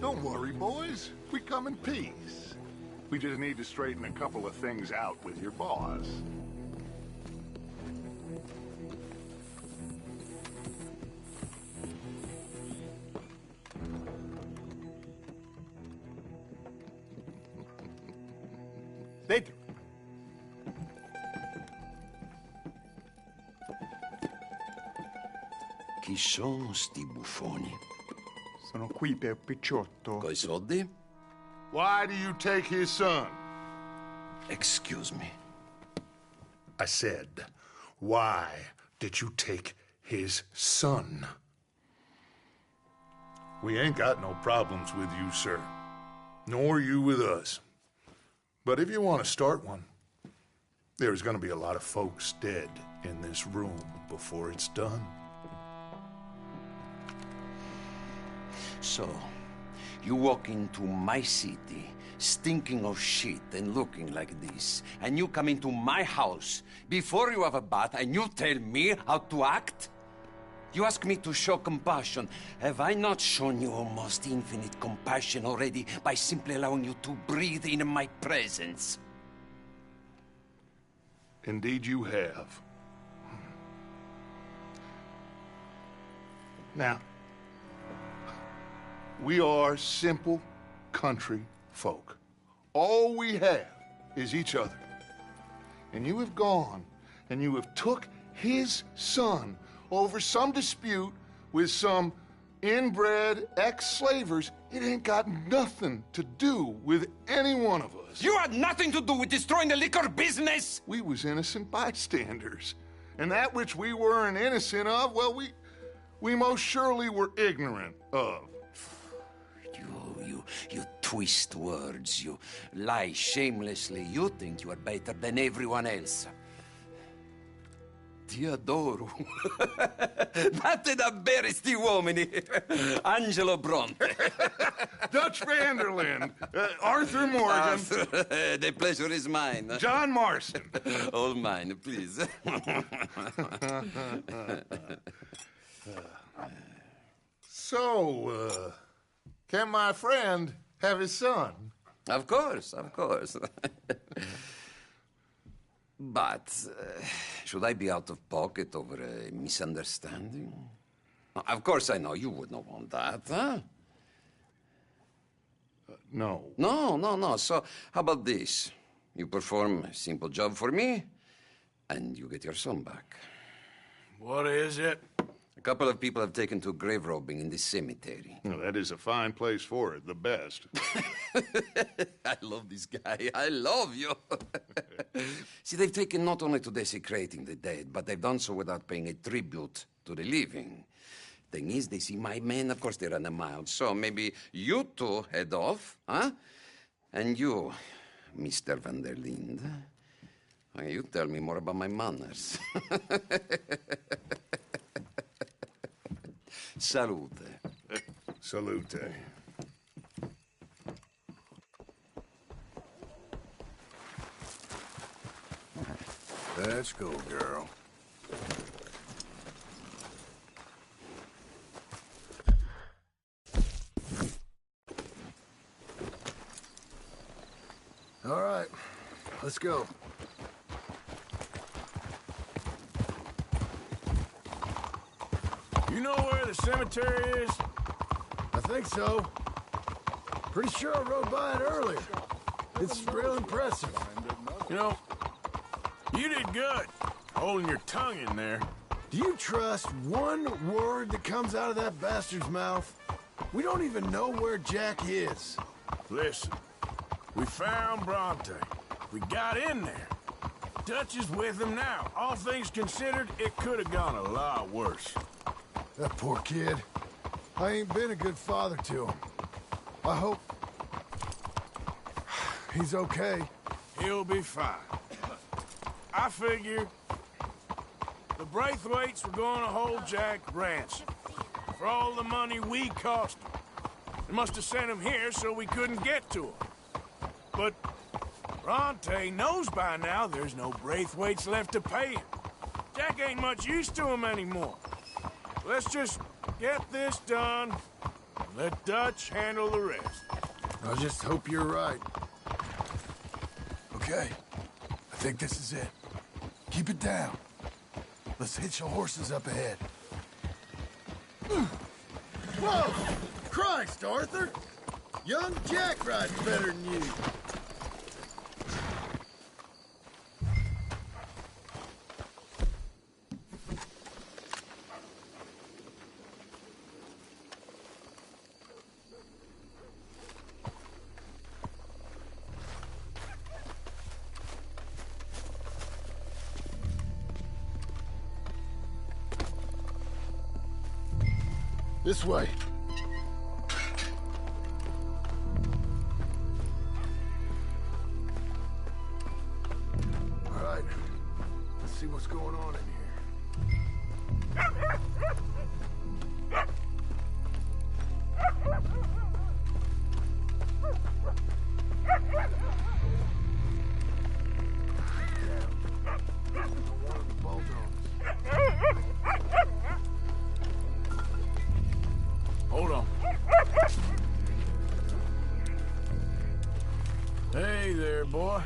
Don't worry, boys. We come in peace. We just need to straighten a couple of things out with your boss. Dentro. Chi sono sti buffoni? Sono qui per Picciotto. Coi soldi? Why do you take his son? Excuse me. I said, why did you take his son? We ain't got no problems with you, sir. Nor you with us. But if you want to start one, there's gonna be a lot of folks dead in this room before it's done. So, you walk into my city, stinking of shit and looking like this, and you come into my house before you have a bath and you tell me how to act? You ask me to show compassion. Have I not shown you almost infinite compassion already by simply allowing you to breathe in my presence? Indeed you have. Now, we are simple country folk. All we have is each other. And you have gone and you have took his son over some dispute with some inbred ex-slavers. It ain't got nothing to do with any one of us. You had nothing to do with destroying the liquor business! We was innocent bystanders. And that which we weren't innocent of, well, we most surely were ignorant of. You twist words, you lie shamelessly, you think you are better than everyone else. Ti adoro. Date da bere sti uomini. Angelo Bronte. Dutch Vanderland. Arthur Morgan. Arthur, the pleasure is mine. John Marston. All mine, please. So, can my friend have his son? Of course, of course. But, should I be out of pocket over a misunderstanding? Of course I know you would not want that, huh? No. No. So, how about this? You perform a simple job for me, and you get your son back. What is it? A couple of people have taken to grave robbing in this cemetery. Well, that is a fine place for it, the best. I love this guy. I love you. See, they've taken not only to desecrating the dead, but they've done so without paying a tribute to the living. Thing is, they see my men, of course they run a mile. So maybe you two head off, huh? And you, Mr. Van der Linde, you tell me more about my manners. Salute. Salute. Let's go, girl. All right, let's go. You know where the cemetery is? I think so. Pretty sure I rode by it earlier. It's real impressive. You know, you did good, holding your tongue in there. Do you trust one word that comes out of that bastard's mouth? We don't even know where Jack is. Listen, we found Bronte. We got in there. Dutch is with him now. All things considered, it could have gone a lot worse. That poor kid. I ain't been a good father to him. I hope he's okay. He'll be fine. I figure the Braithwaites were going to hold Jack ransom for all the money we cost him. They must have sent him here so we couldn't get to him. But Bronte knows by now there's no Braithwaites left to pay him. Jack ain't much use to him anymore. Let's just get this done, Let Dutch handle the rest. I just hope you're right. Okay, I think this is it. Keep it down. Let's hitch the horses up ahead. Whoa! Christ, Arthur! Young Jack rides better than you. This way. All right. Let's see what's going on in Hold on. Hey there, boy.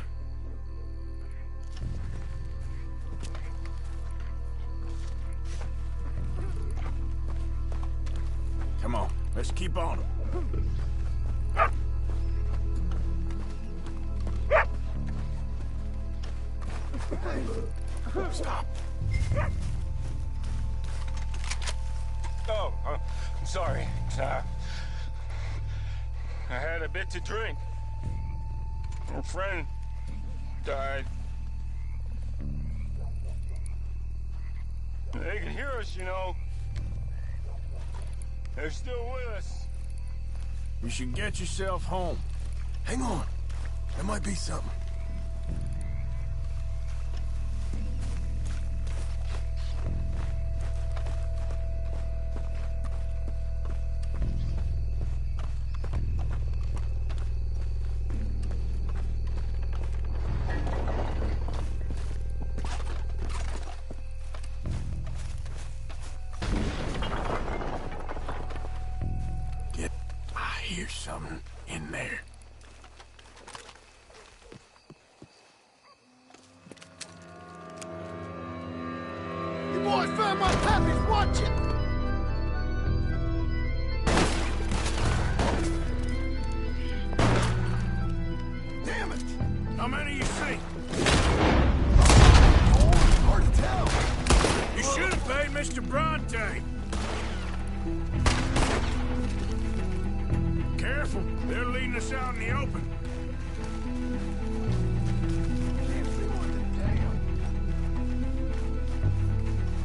Come on, let's keep on. Stop. Oh, I'm sorry. I had a bit to drink. A friend died. They can hear us, you know. They're still with us. You should get yourself home. Hang on. There might be something. Here's something in there. You boys found my pappies watching! Damn it! How many you see? Hard to tell. You should have paid Mr. Bronte. Careful, they're leading us out in the open.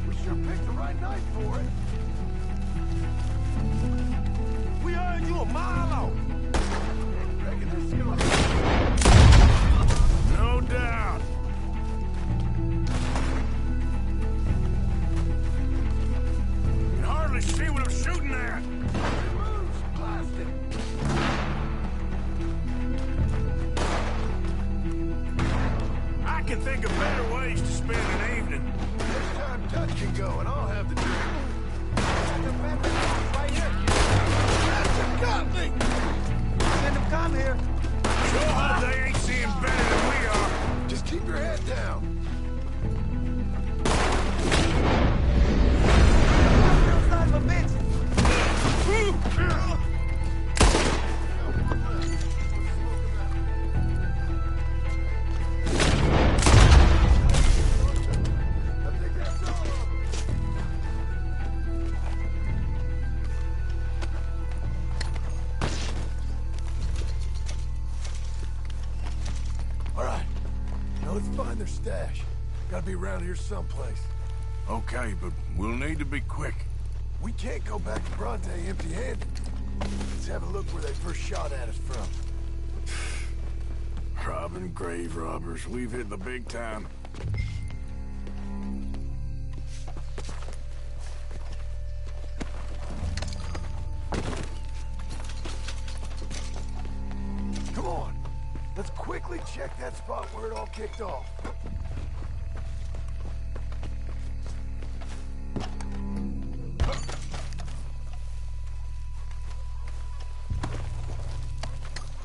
We sure picked the right night for it. We heard you a mile off. Reckon they're still... No doubt. You can hardly see what I'm shooting at. I can think of better ways to spend an evening. Next time Dutch can go and I'll have the drink. That's got me! Send them come here. Sure hope they ain't seeing better than we are. Just keep your head down. Son of a bitch. All right. Now let's find their stash. Gotta be around here someplace. Okay, but we'll need to be quick. We can't go back to Bronte empty-handed. Let's have a look where they first shot at us from. Robbing grave robbers. We've hit the big time. Come on. Let's quickly check that spot where it all kicked off.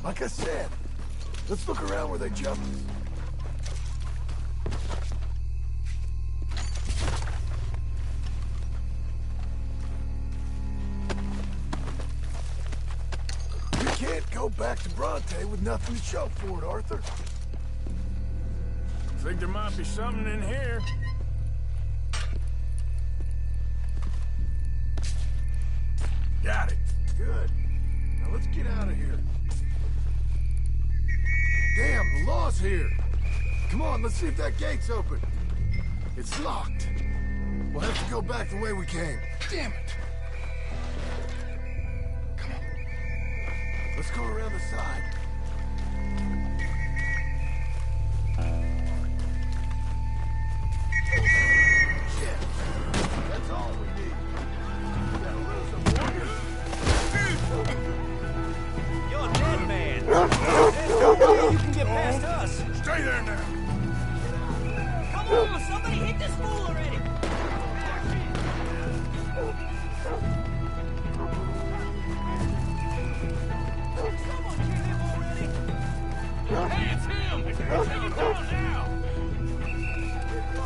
Like I said, let's look around where they jumped us. We can't go back to Bronte with nothing to show for it, Arthur. Think there might be something in here. Got it. Good. Now let's get out of here. Damn, the law's here. Come on, let's see if that gate's open. It's locked. We'll have to go back the way we came. Damn it. Come on. Let's go around the side. Shit. That's all we need. We gotta lose some warriors. You're a dead man. There's no way you can get past us. Stay there now. Come on, somebody hit this fool already. Someone kill him already. Hey, it's him! Take him down now!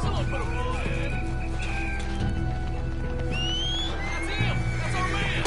Someone put a bullet in him! That's him! That's our man!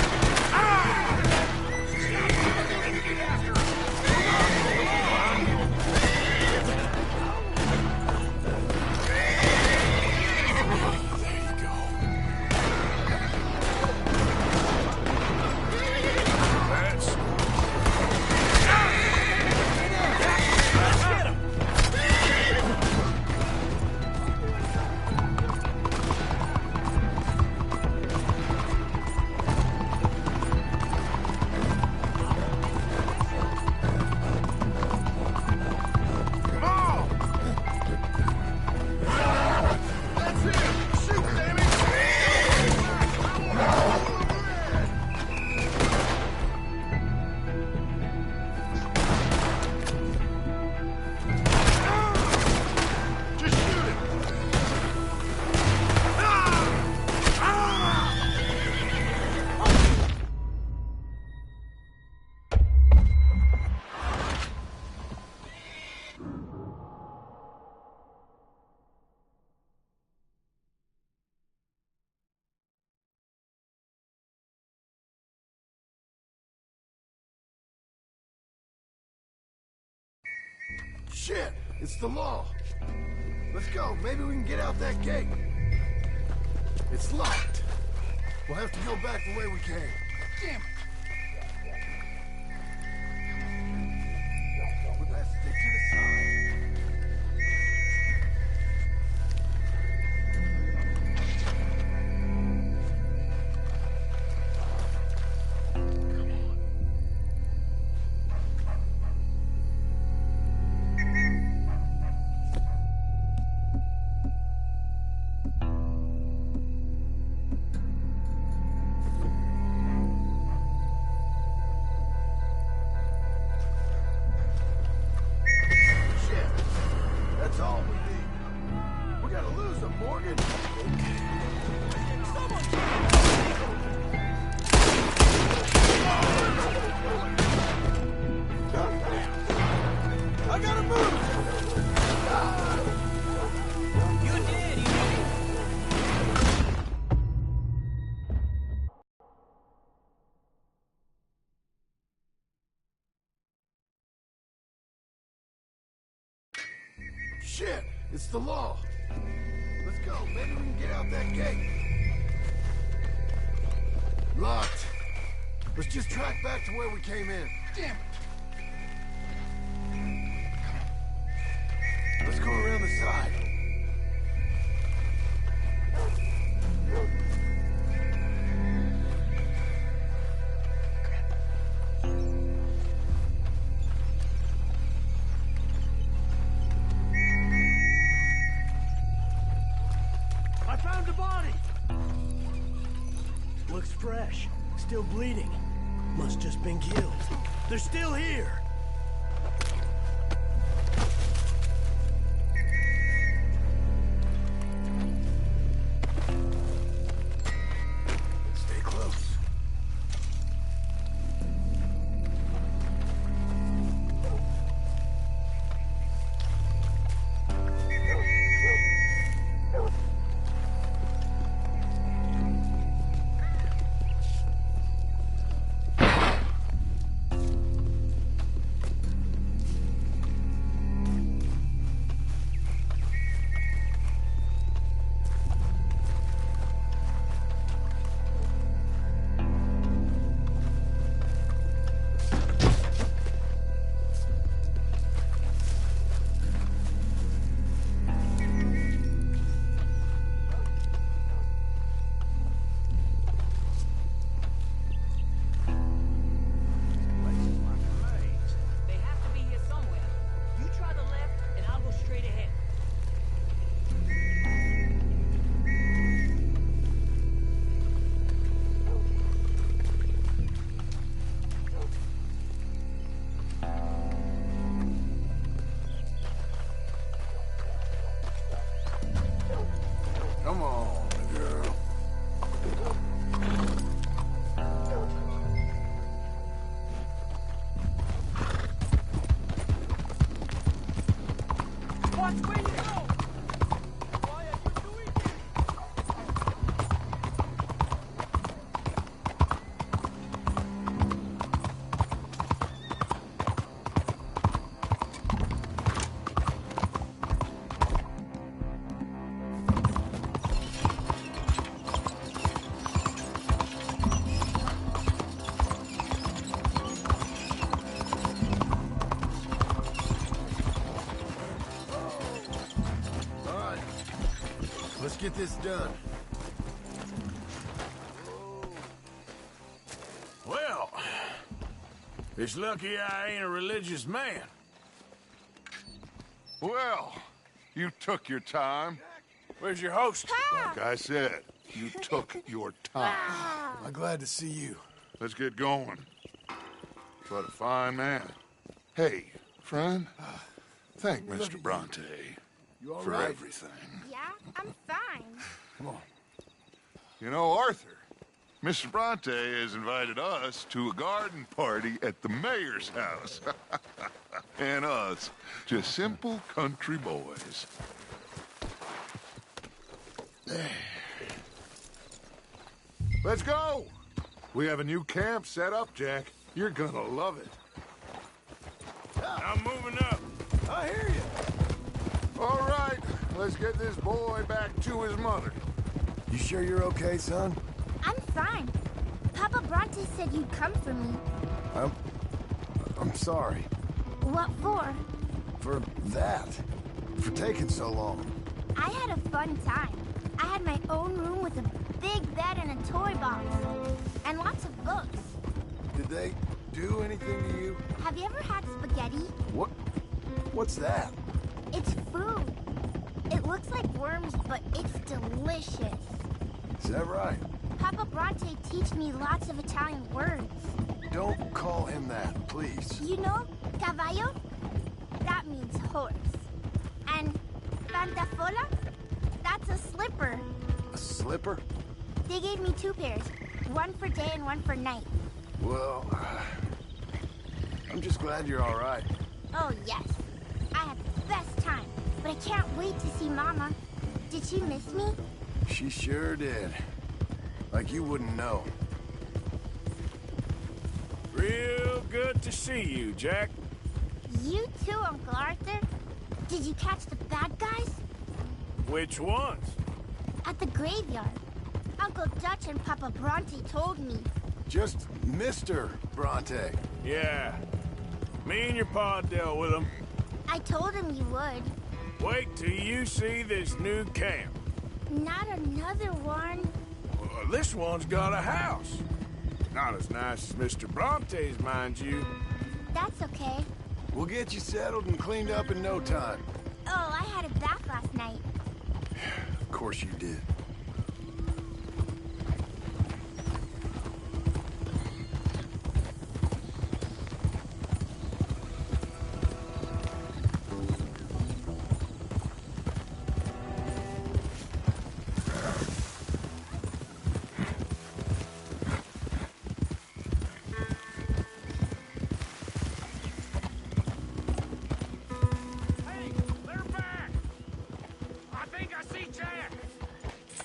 Shit, it's the law. Let's go. Maybe we can get out that gate. It's locked. We'll have to go back the way we came. Damn it. We better stick to the side. Shit, it's the law. Let's go. Maybe we can get out that gate. Locked. Let's just track back to where we came in. Damn it. Come on. Let's go around the side. I found the body! Looks fresh. Still bleeding. Must just been killed. They're still here! Stay close. get this done. Well, it's lucky I ain't a religious man. Well, you took your time. Where's your host? Like I said, you took your time. I'm glad to see you. Let's get going. What a fine man. Hey, friend, thank Mr. Bronte You all for right? everything. Yeah, I'm fine. Come on. You know, Arthur, Mr. Bronte has invited us to a garden party at the mayor's house. And us, just simple country boys. Let's go! We have a new camp set up, Jack. You're gonna love it. I'm moving up. I hear you. All right, let's get this boy back to his mother. You sure you're okay, son? I'm fine. Papa Bronte said you'd come for me. I'm sorry. What for? For that. For taking so long. I had a fun time. I had my own room with a big bed and a toy box. And lots of books. Did they do anything to you? Have you ever had spaghetti? What's that? It's food. It looks like worms, but it's delicious. Is that right? Papa Bronte teach me lots of Italian words. Don't call him that, please. You know, cavallo? That means horse. And pantafola? That's a slipper. A slipper? They gave me 2 pairs. One for day and one for night. Well, I'm just glad you're all right. Oh, yes. I had the best time. But I can't wait to see Mama. Did she miss me? She sure did. Like you wouldn't know. Real good to see you, Jack. You too, Uncle Arthur. Did you catch the bad guys? Which ones? At the graveyard. Uncle Dutch and Papa Bronte told me. Just Mr. Bronte. Yeah. Me and your pa dealt with them. I told him you would. Wait till you see this new camp. Not another one. Well, this one's got a house. Not as nice as Mr. Bronte's, mind you. That's okay. We'll get you settled and cleaned up in no time. Oh, I had a bath last night. Of course you did.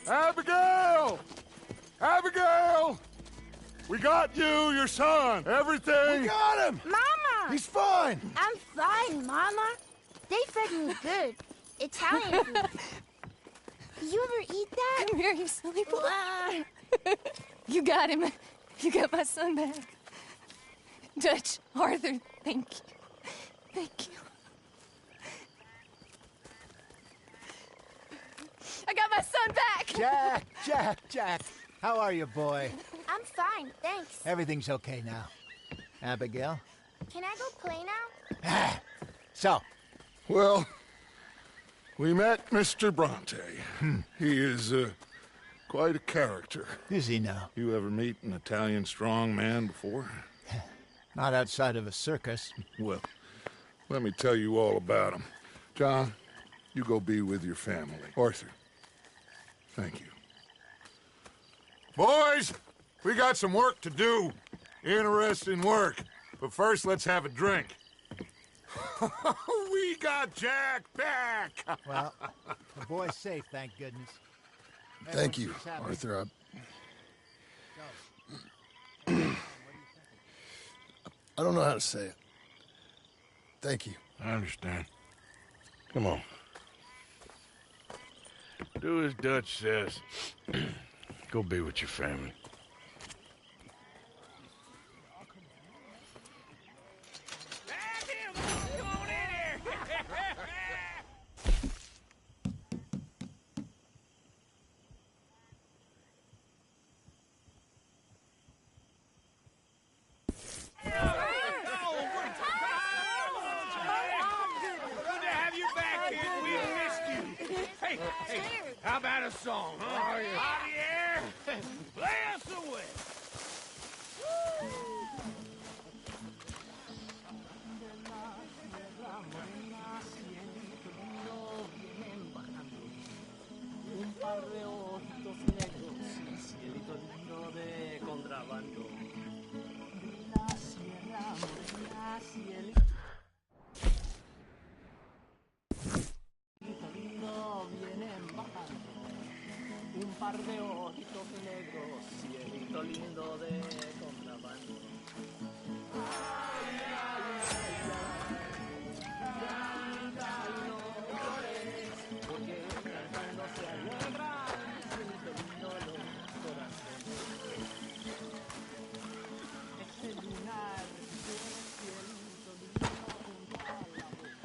Abigail! Abigail! We got you, your son, everything. We got him! Mama! He's fine! I'm fine, Mama. They fed me good. Italian food. You ever eat that? Come here, you silly boy. You got him. You got my son back. Dutch, Arthur, thank you. Thank you. I got my son back! Jack. How are you, boy? I'm fine, thanks. Everything's okay now. Abigail? Can I go play now? So? Well, we met Mr. Bronte. He is quite a character. Is he now? You ever meet an Italian strong man before? Not outside of a circus. Well, let me tell you all about him. John, you go be with your family. Arthur, thank you. Boys, we got some work to do. Interesting work. But first, let's have a drink. We got Jack back! Well, the boy's safe, thank goodness. Thank you, Arthur. I don't know how to say it. Thank you. I understand. Come on. Do as Dutch says. Go be with your family. How about a song, huh? Oh, yeah. Javier, play us away. Un par de ojitos negros y cielito lindo de contrabando. De la sierra morena, cielito lindo vienen bajando. Un par de ojitos negros, cielito lindo de contrabando. Ay, ay, ay, ay. Canta y no llores, porque cantando se alegran, cielito lindo los corazones. Ese lunar de cielito lindo junto a la boca.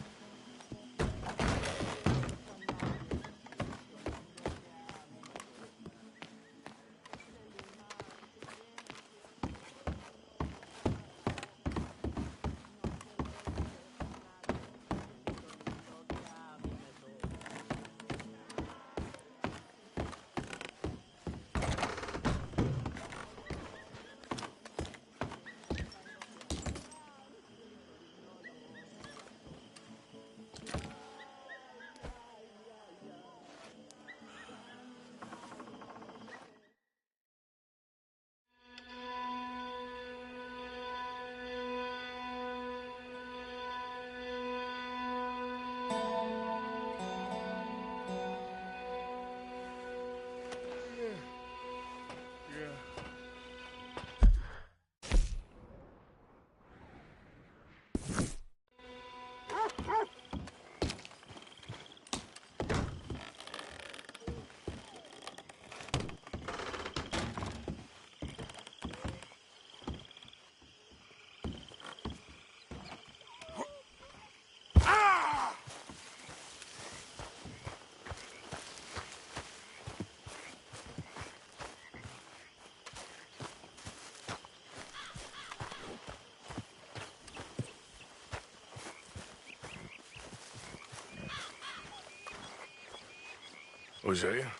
Hosea?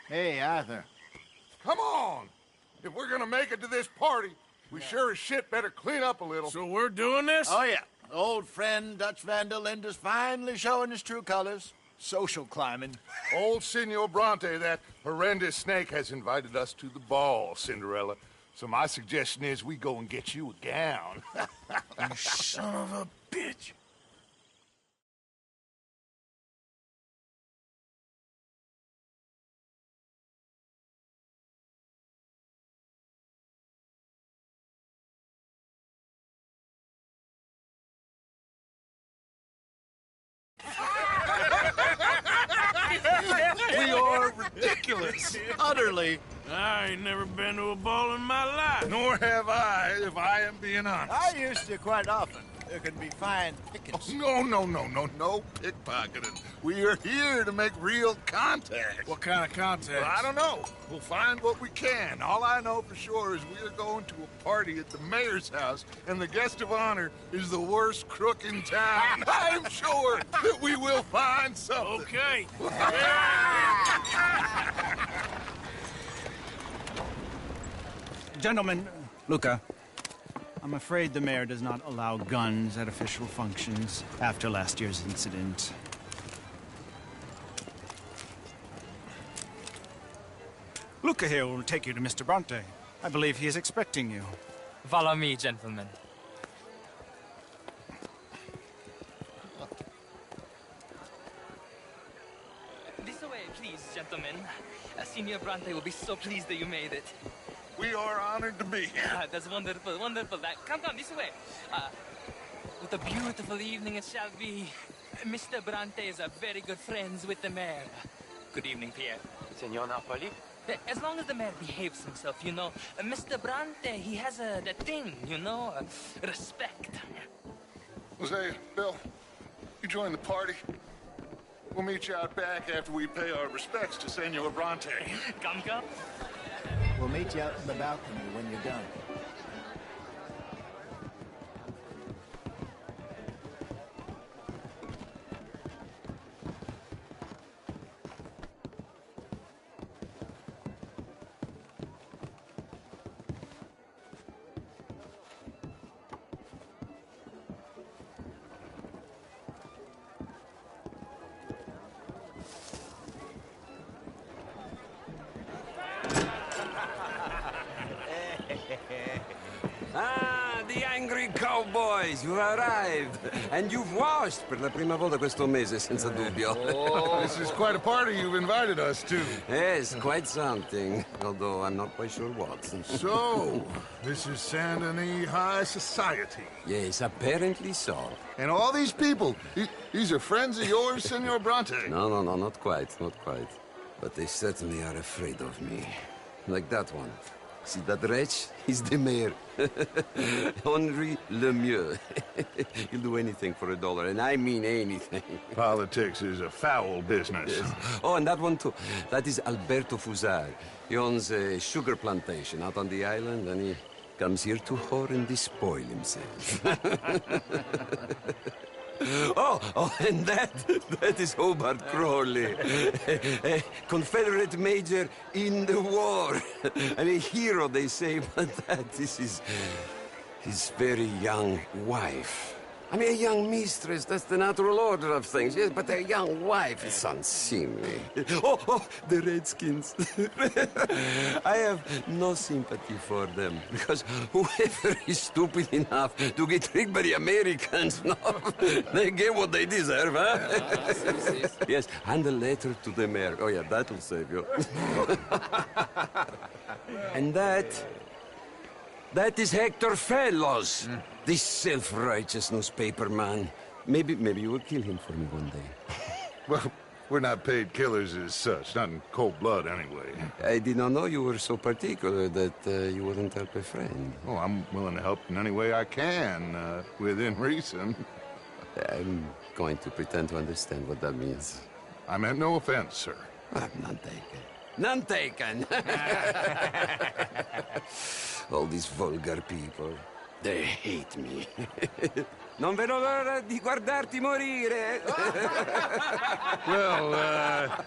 Hey, Arthur. Come on! If we're gonna make it to this party, we sure as shit better clean up a little. So we're doing this? Oh, yeah. Old friend Dutch Van der Linde's finally showing his true colors. Social climbing. Old Senor Bronte, that horrendous snake, has invited us to the ball, Cinderella. So my suggestion is we go and get you a gown. You son of a bitch. We are ridiculous. Utterly. I ain't never been to a ball in my life. Nor have I, if I am being honest. I used to quite often. There can be fine pickings. Oh, no pickpocketing. We are here to make real contact. What kind of contact? Well, I don't know. We'll find what we can. All I know for sure is we are going to a party at the mayor's house, and the guest of honor is the worst crook in town. I'm sure that we will find something. Okay. Gentlemen, Luca, I'm afraid the mayor does not allow guns at official functions after last year's incident. Luca here will take you to Mr. Bronte. I believe he is expecting you. Follow me, gentlemen. This way, please, gentlemen. Senior Bronte will be so pleased that you made it. We are honored to be here. That's wonderful, wonderful. Come, this way. What a beautiful evening it shall be. Mr. Bronte is very good friends with the mayor. Good evening, Pierre. Senor Napoli? As long as the mayor behaves himself, you know. Mr. Bronte, he has that thing, you know, respect. Hosea, Bill, you join the party. We'll meet you out back after we pay our respects to Senor Bronte. Come. We'll meet you out in the balcony when you're done. cowboys, you've arrived. And you've washed per la prima volta questo mese, senza dubbio. This is quite a party you've invited us to. Yes, quite something. Although I'm not quite sure what. So, this is Saint Denis High Society. Yes, apparently so. And all these people, these are friends of yours, Senor Bronte? No, not quite, not quite. But they certainly are afraid of me. Like that one. See that wretch? He's the mayor. Henri Lemieux. He'll do anything for $1, and I mean anything. Politics is a foul business. Yes. Oh, and that one too. That is Alberto Fusar. He owns a sugar plantation out on the island, and he comes here to whore and despoil himself. Oh, and that is Hobart Crawley, a Confederate major in the war, and a hero, they say, but that is his very young wife. I mean, a young mistress, that's the natural order of things, yes, but a young wife is unseemly. Oh, the Redskins. I have no sympathy for them, because whoever is stupid enough to get tricked by the Americans, no, they get what they deserve, huh? Yes, and a letter to the mayor. Oh, yeah, that'll save you. And that is Hector Fellows. This self-righteous newspaper man. Maybe you will kill him for me one day. Well, we're not paid killers as such, not in cold blood anyway. I did not know you were so particular that you wouldn't help a friend. Oh, I'm willing to help in any way I can, within reason. I'm going to pretend to understand what that means. I meant no offense, sir. None taken. None taken! All these vulgar people. They hate me. Non vedo l'ora di guardarti morire. Well,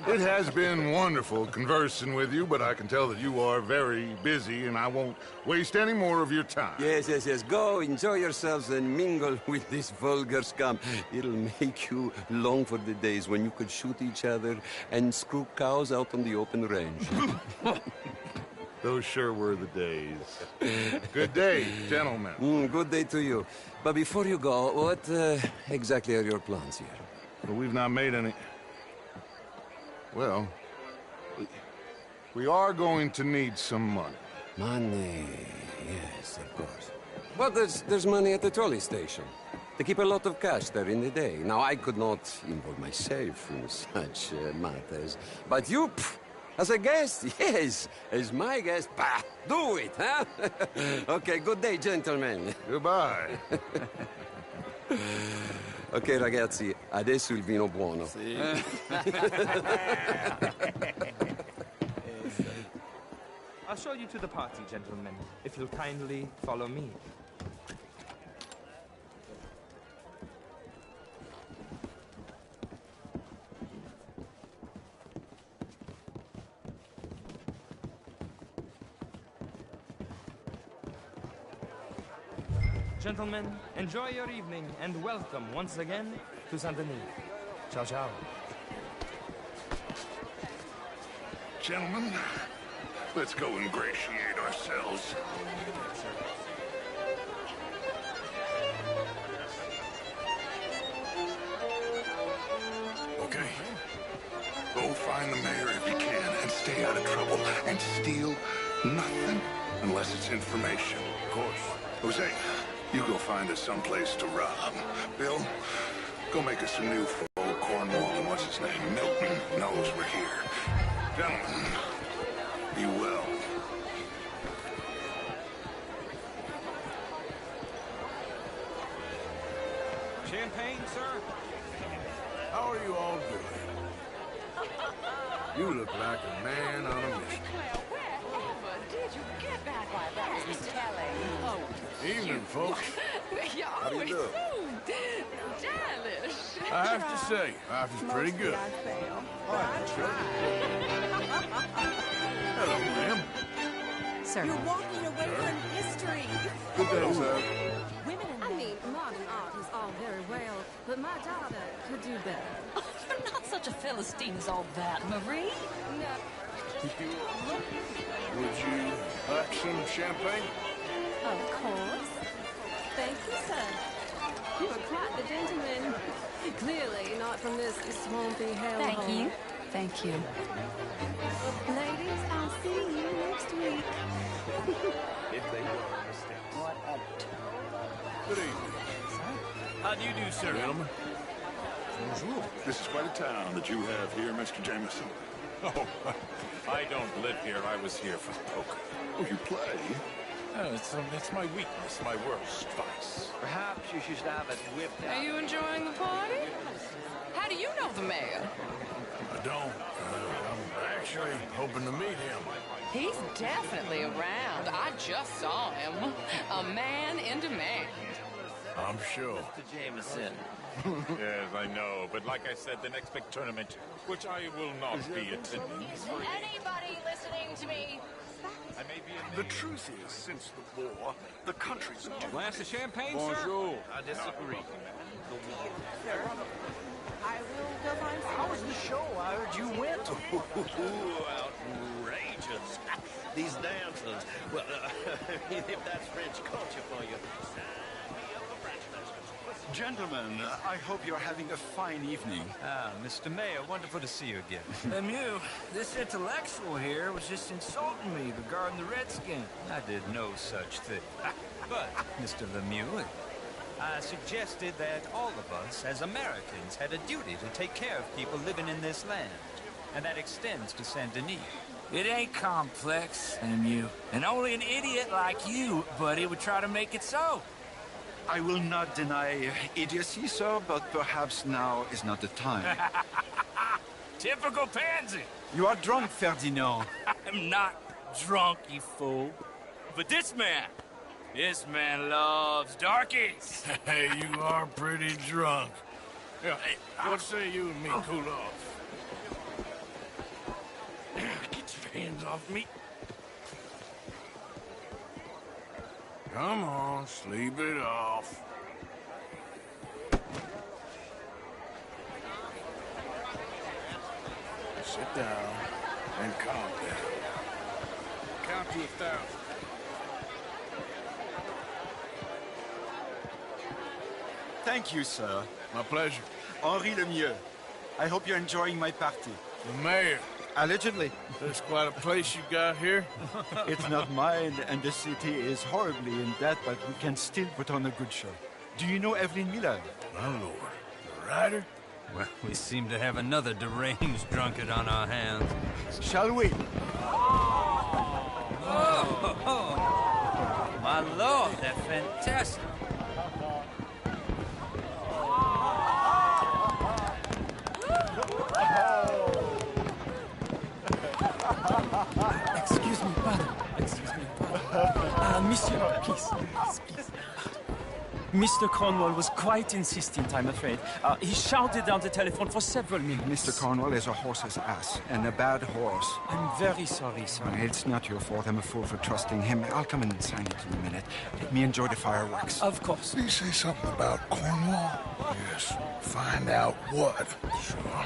it has been wonderful conversing with you, but I can tell that you are very busy, and I won't waste any more of your time. Yes. Go, enjoy yourselves, and mingle with this vulgar scum. It'll make you long for the days when you could shoot each other and screw cows out on the open range. Those sure were the days. Good day, gentlemen. Good day to you. But before you go, what exactly are your plans here? Well, we've not made any... Well, we are going to need some money. Money, yes, of course. But there's money at the trolley station. They keep a lot of cash there in the day. Now, I could not involve myself in such matters. But you... As a guest? Yes. As my guest? Bah, do it, huh? Okay, good day, gentlemen. Goodbye. Ok, ragazzi, adesso il vino buono. Sì. I'll show you to the party, gentlemen, if you'll kindly follow me. Gentlemen, enjoy your evening, and welcome once again to Saint Denis. Ciao, ciao. Gentlemen, let's go ingratiate ourselves. Okay. Go find the mayor if you can, and stay out of trouble, and steal nothing unless it's information. Of course. Jose, you go find us someplace to rob. Bill, go make us some new old Cornwall, and what's his name? Milton knows we're here. Gentlemen, be well. Champagne, sir? How are you all doing? You look like a man on a mission. Did you get back like that? Mr. Kelly. Evening, folks. You're How do you always do? so stylish. I have to say, life is pretty good. Hello, ma'am. Sir. You're walking away from history. Good day, sir. Women and I mean, modern art is all very well, but my daughter could do better. Oh, you're not such a Philistine as all that, Marie. No. Would you like some champagne? Of course. Thank you, sir. You are quite the gentleman. Clearly not from this swampy hellhole. Thank you. Thank you. Ladies, I'll see you next week. If they were a mistake. What a Good evening. How do you do, sir? Gentlemen. Bonjour. This is quite a town that you have here, Mr. Jameson. Oh, I don't live here. I was here for poker. Oh, you play? It's my weakness, my worst vice. Perhaps you should have it whipped out. Are you enjoying the party? How do you know the mayor? I don't. I'm actually hoping to meet him. He's definitely around. I just saw him. A man in demand. I'm sure. Mr. Jameson. Yes, I know. But like I said, the next big tournament, which I will not be attending. Anybody listening to me? I may be The truth is, since the war, the country's... Glass of champagne, Bonjour. sir? I disagree. I will go find some. How was the show? I heard you went. Outrageous. These dancers. Well, if that's French culture for you. Gentlemen, I hope you're having a fine evening. Ah, Mr. Mayor, wonderful to see you again. Lemieux, this intellectual here was just insulting me regarding the Redskin. I did no such thing. But, Mr. Lemieux, I suggested that all of us, as Americans, had a duty to take care of people living in this land. And that extends to Saint Denis. It ain't complex, Lemieux. And only an idiot like you, buddy, would try to make it so. I will not deny idiocy, sir, but perhaps now is not the time. Typical pansy. You are drunk, Ferdinand. I'm not drunk, you fool. But this man loves darkies. Hey, you are pretty drunk. Yeah, hey, what say you and me cool off? Get your hands off me. Come on, sleep it off. Sit down and calm down. Count to 1,000. Thank you, sir. My pleasure. Henri Lemieux. I hope you're enjoying my party. The mayor. Allegedly. There's quite a place you got here. It's not mine, and the city is horribly in debt, but we can still put on a good show. Do you know Evelyn Miller? My lord. The writer? Well, we seem to have another deranged drunkard on our hands. Shall we? Oh, my lord, that's fantastic. Excuse me, pardon. Monsieur, please. Mr. Cornwall was quite insistent, I'm afraid. He shouted down the telephone for several minutes. Mr. Cornwall is a horse's ass, and a bad horse. I'm very sorry, sir. It's not your fault. I'm a fool for trusting him. I'll come and sign it in a minute. Let me enjoy the fireworks. Of course. Did he say something about Cornwall? Yes. Find out what. Sure.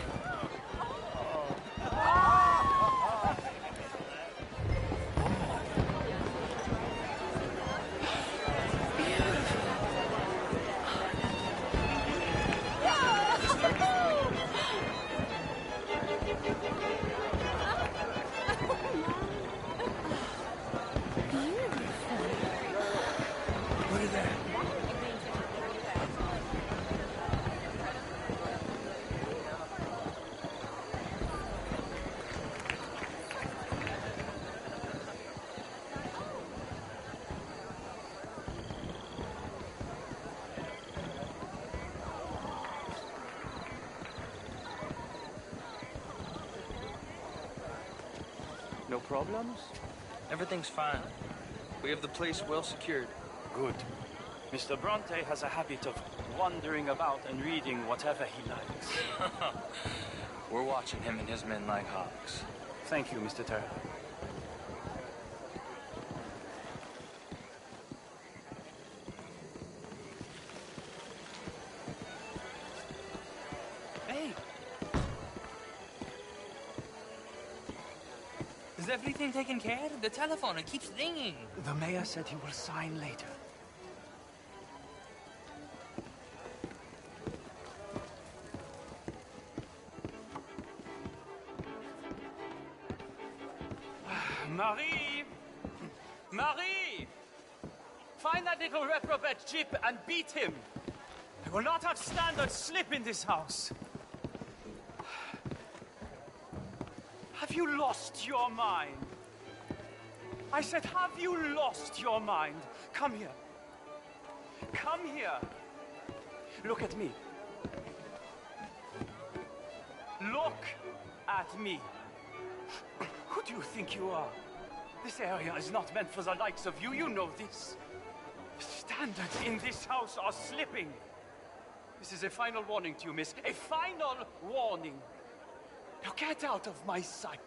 No problems? Everything's fine. We have the place well secured. Good. Mr. Bronte has a habit of wandering about and reading whatever he likes. We're watching him and his men like hawks. Thank you, Mr. Terra. Hey! Is everything taken care of? The telephone, it keeps ringing. The mayor said he will sign later. Marie! Marie! Find that little reprobate Jip and beat him. I will not have standards slip in this house. Have you lost your mind? I said, have you lost your mind? Come here. Come here. Look at me. Look at me. Who do you think you are? This area is not meant for the likes of you. You know this. Standards in this house are slipping. This is a final warning to you, miss. A final warning. Now get out of my sight.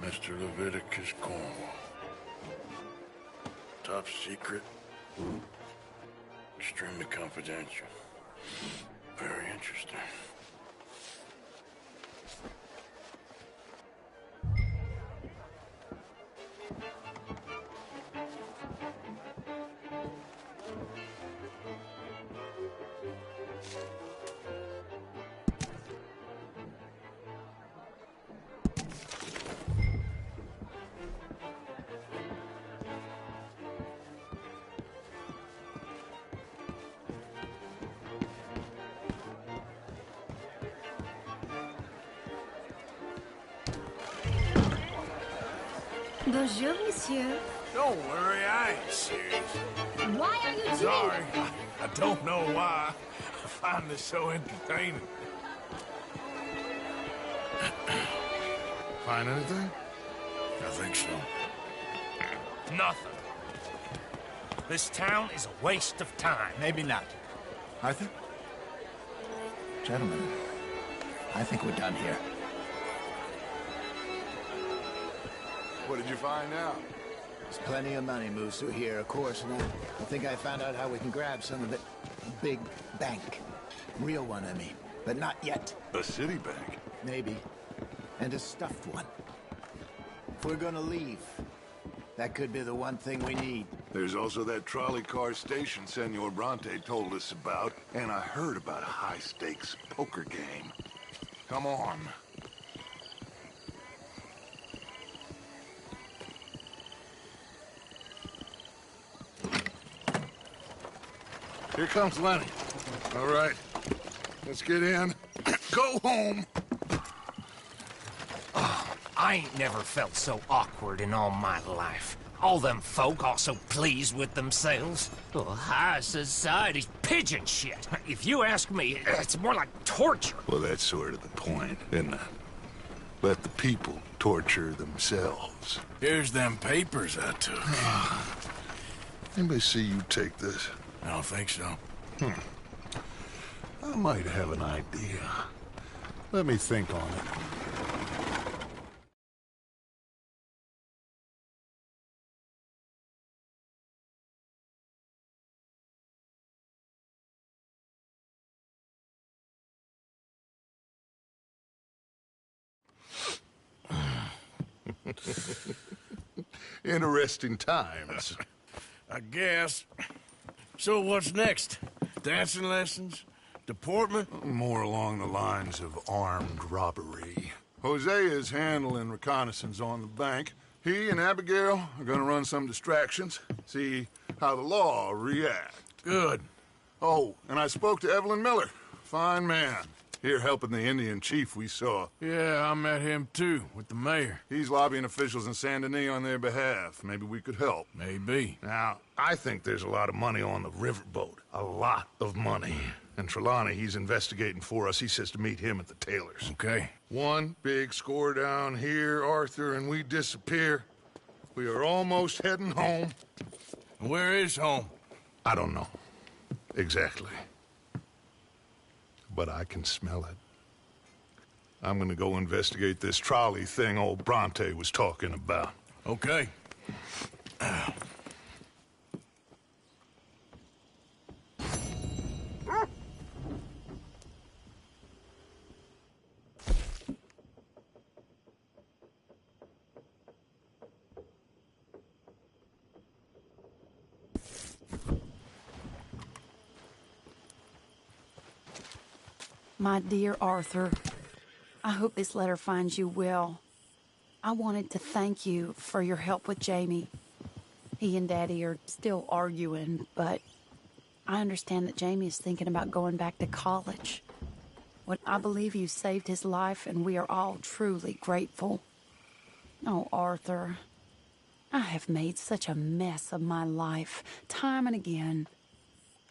Mr. Leviticus Cornwall. Top secret. Extremely confidential. Very interesting. Bonjour, monsieur. Don't worry, I ain't serious. Why are you Sorry, I don't know why. I find this so entertaining. Find anything? I think so. Nothing. This town is a waste of time. Maybe not. Arthur? Gentlemen, I think we're done here. What did you find out? There's plenty of money moves through here, of course, and I think I found out how we can grab some of it. A big bank. Real one, I mean. But not yet. A city bank? Maybe. And a stuffed one. If we're gonna leave, that could be the one thing we need. There's also that trolley car station Senor Bronte told us about, and I heard about a high-stakes poker game. Come on. Here comes Lenny. All right, let's get in. Go home. Oh, I ain't never felt so awkward in all my life. All them folk all so pleased with themselves. Oh, high society's pigeon shit. If you ask me, it's more like torture. Well, that's sort of the point, isn't it? Let the people torture themselves. Here's them papers I took. Anybody see you take this? I don't think so. I might have an idea. Let me think on it. Interesting times. I guess. So what's next? Dancing lessons? Deportment? More along the lines of armed robbery. Hosea is handling reconnaissance on the bank. He and Abigail are gonna run some distractions, see how the law reacts. Good. Oh, and I spoke to Evelyn Miller. Fine man. Here helping the Indian chief we saw. Yeah, I met him too, with the mayor. He's lobbying officials in Saint Denis on their behalf. Maybe we could help. Maybe. Now, I think there's a lot of money on the riverboat. A lot of money. And Trelawney, he's investigating for us. He says to meet him at the Taylor's. Okay. One big score down here, Arthur, and we disappear. We are almost heading home. Where is home? I don't know. Exactly. But I can smell it. I'm gonna go investigate this trolley thing old Bronte was talking about. Okay. My dear Arthur, I hope this letter finds you well. I wanted to thank you for your help with Jamie. He and Daddy are still arguing, but I understand that Jamie is thinking about going back to college. I believe you saved his life, and we are all truly grateful. Oh, Arthur, I have made such a mess of my life, time and again.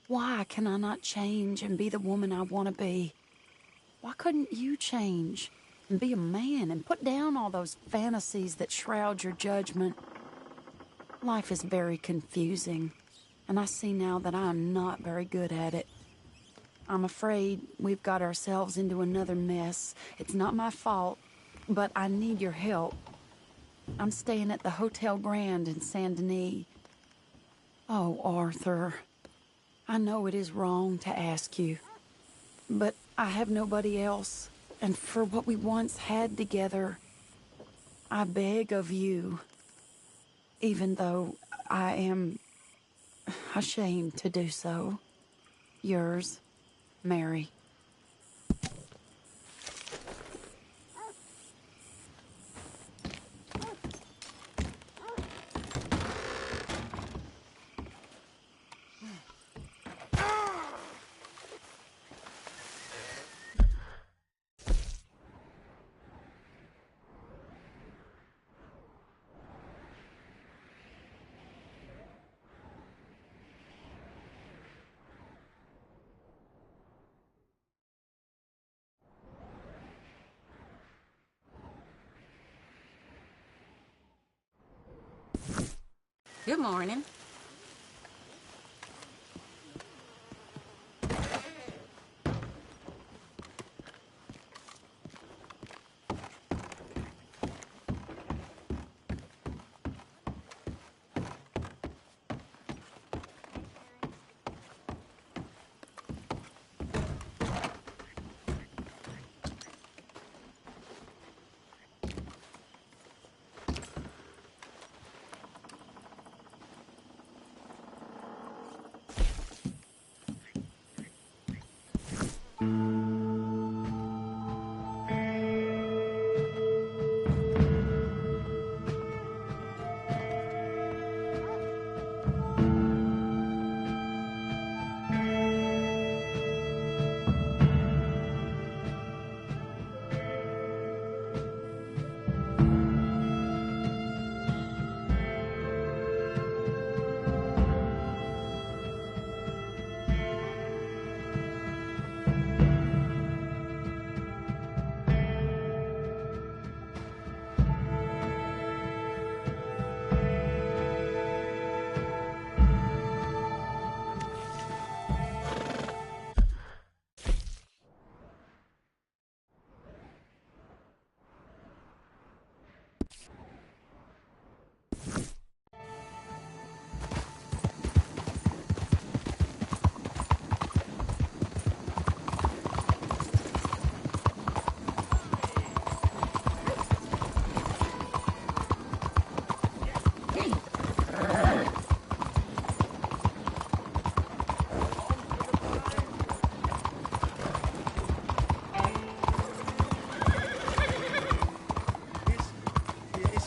Why can I not change and be the woman I want to be? Why couldn't you change and be a man and put down all those fantasies that shroud your judgment? Life is very confusing, and I see now that I'm not very good at it. I'm afraid we've got ourselves into another mess. It's not my fault, but I need your help. I'm staying at the Hotel Grand in Saint Denis. Oh, Arthur, I know it is wrong to ask you, but I have nobody else, and for what we once had together, I beg of you, even though I am ashamed to do so. Yours, Mary. Good morning.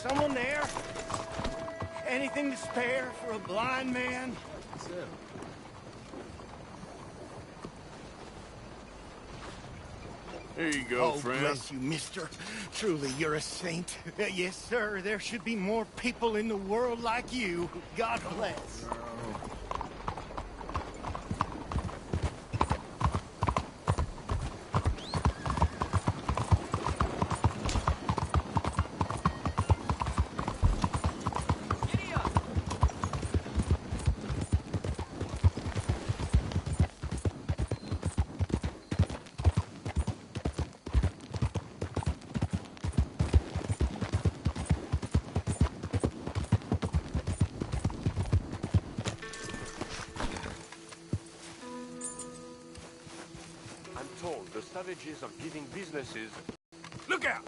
Someone there? Anything to spare for a blind man? That's it. Here you go, oh, friend. Bless you, mister. Truly, you're a saint. Yes, sir. There should be more people in the world like you. God bless. The savages are giving businesses... Look out!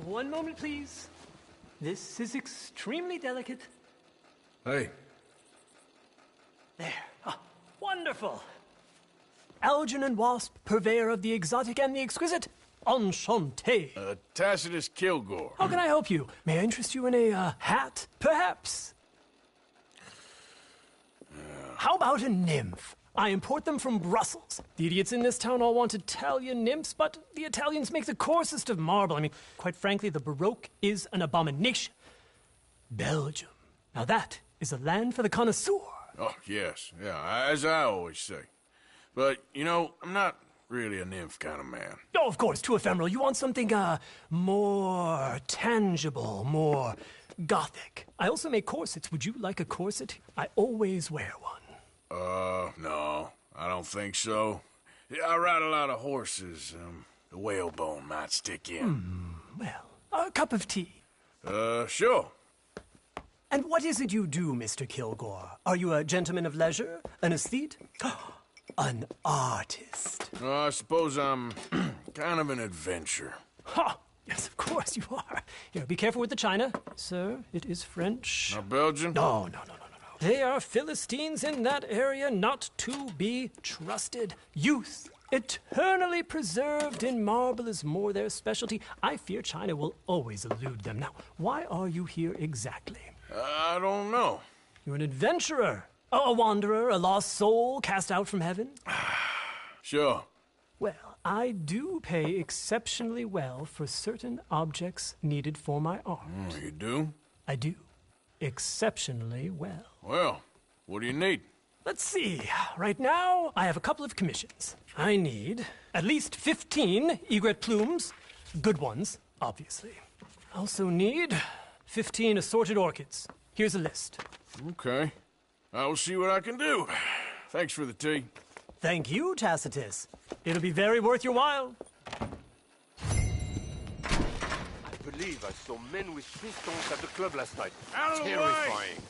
One moment, please. This is extremely delicate. Hey. There. Ah, wonderful. Algernon Wasp, purveyor of the exotic and the exquisite. Enchanté. Tacitus Kilgore. How can I help you? May I interest you in a hat, perhaps? How about a nymph? I import them from Brussels. The idiots in this town all want Italian nymphs, but the Italians make the coarsest of marble. I mean, quite frankly, the Baroque is an abomination. Belgium. Now that is a land for the connoisseur. Oh, yes. Yeah, as I always say. But, you know, I'm not really a nymph kind of man. Oh, of course, too ephemeral. You want something, more tangible, more gothic. I also make corsets. Would you like a corset? I always wear one. No, I don't think so. Yeah, I ride a lot of horses. The whalebone might stick in. Well, a cup of tea. Sure. And what is it you do, Mr. Kilgore? Are you a gentleman of leisure? An aesthete? An artist? I suppose I'm kind of an adventurer. Ha! Yes, of course you are. Here, be careful with the china. Sir, it is French. Not Belgian? No. They are Philistines in that area, not to be trusted. Youth, eternally preserved in marble, is more their specialty. I fear China will always elude them. Now, why are you here exactly? I don't know. You're an adventurer. A wanderer, a lost soul cast out from heaven? Sure. Well, I do pay exceptionally well for certain objects needed for my art. You do? I do. Exceptionally well. Well, what do you need? Let's see. Right now, I have a couple of commissions. I need at least 15 egret plumes. Good ones, obviously. I also need 15 assorted orchids. Here's a list. Okay. I will see what I can do. Thanks for the tea. Thank you, Tacitus. It'll be very worth your while. I believe I saw men with pistons at the club last night. Out of the way! Terrifying.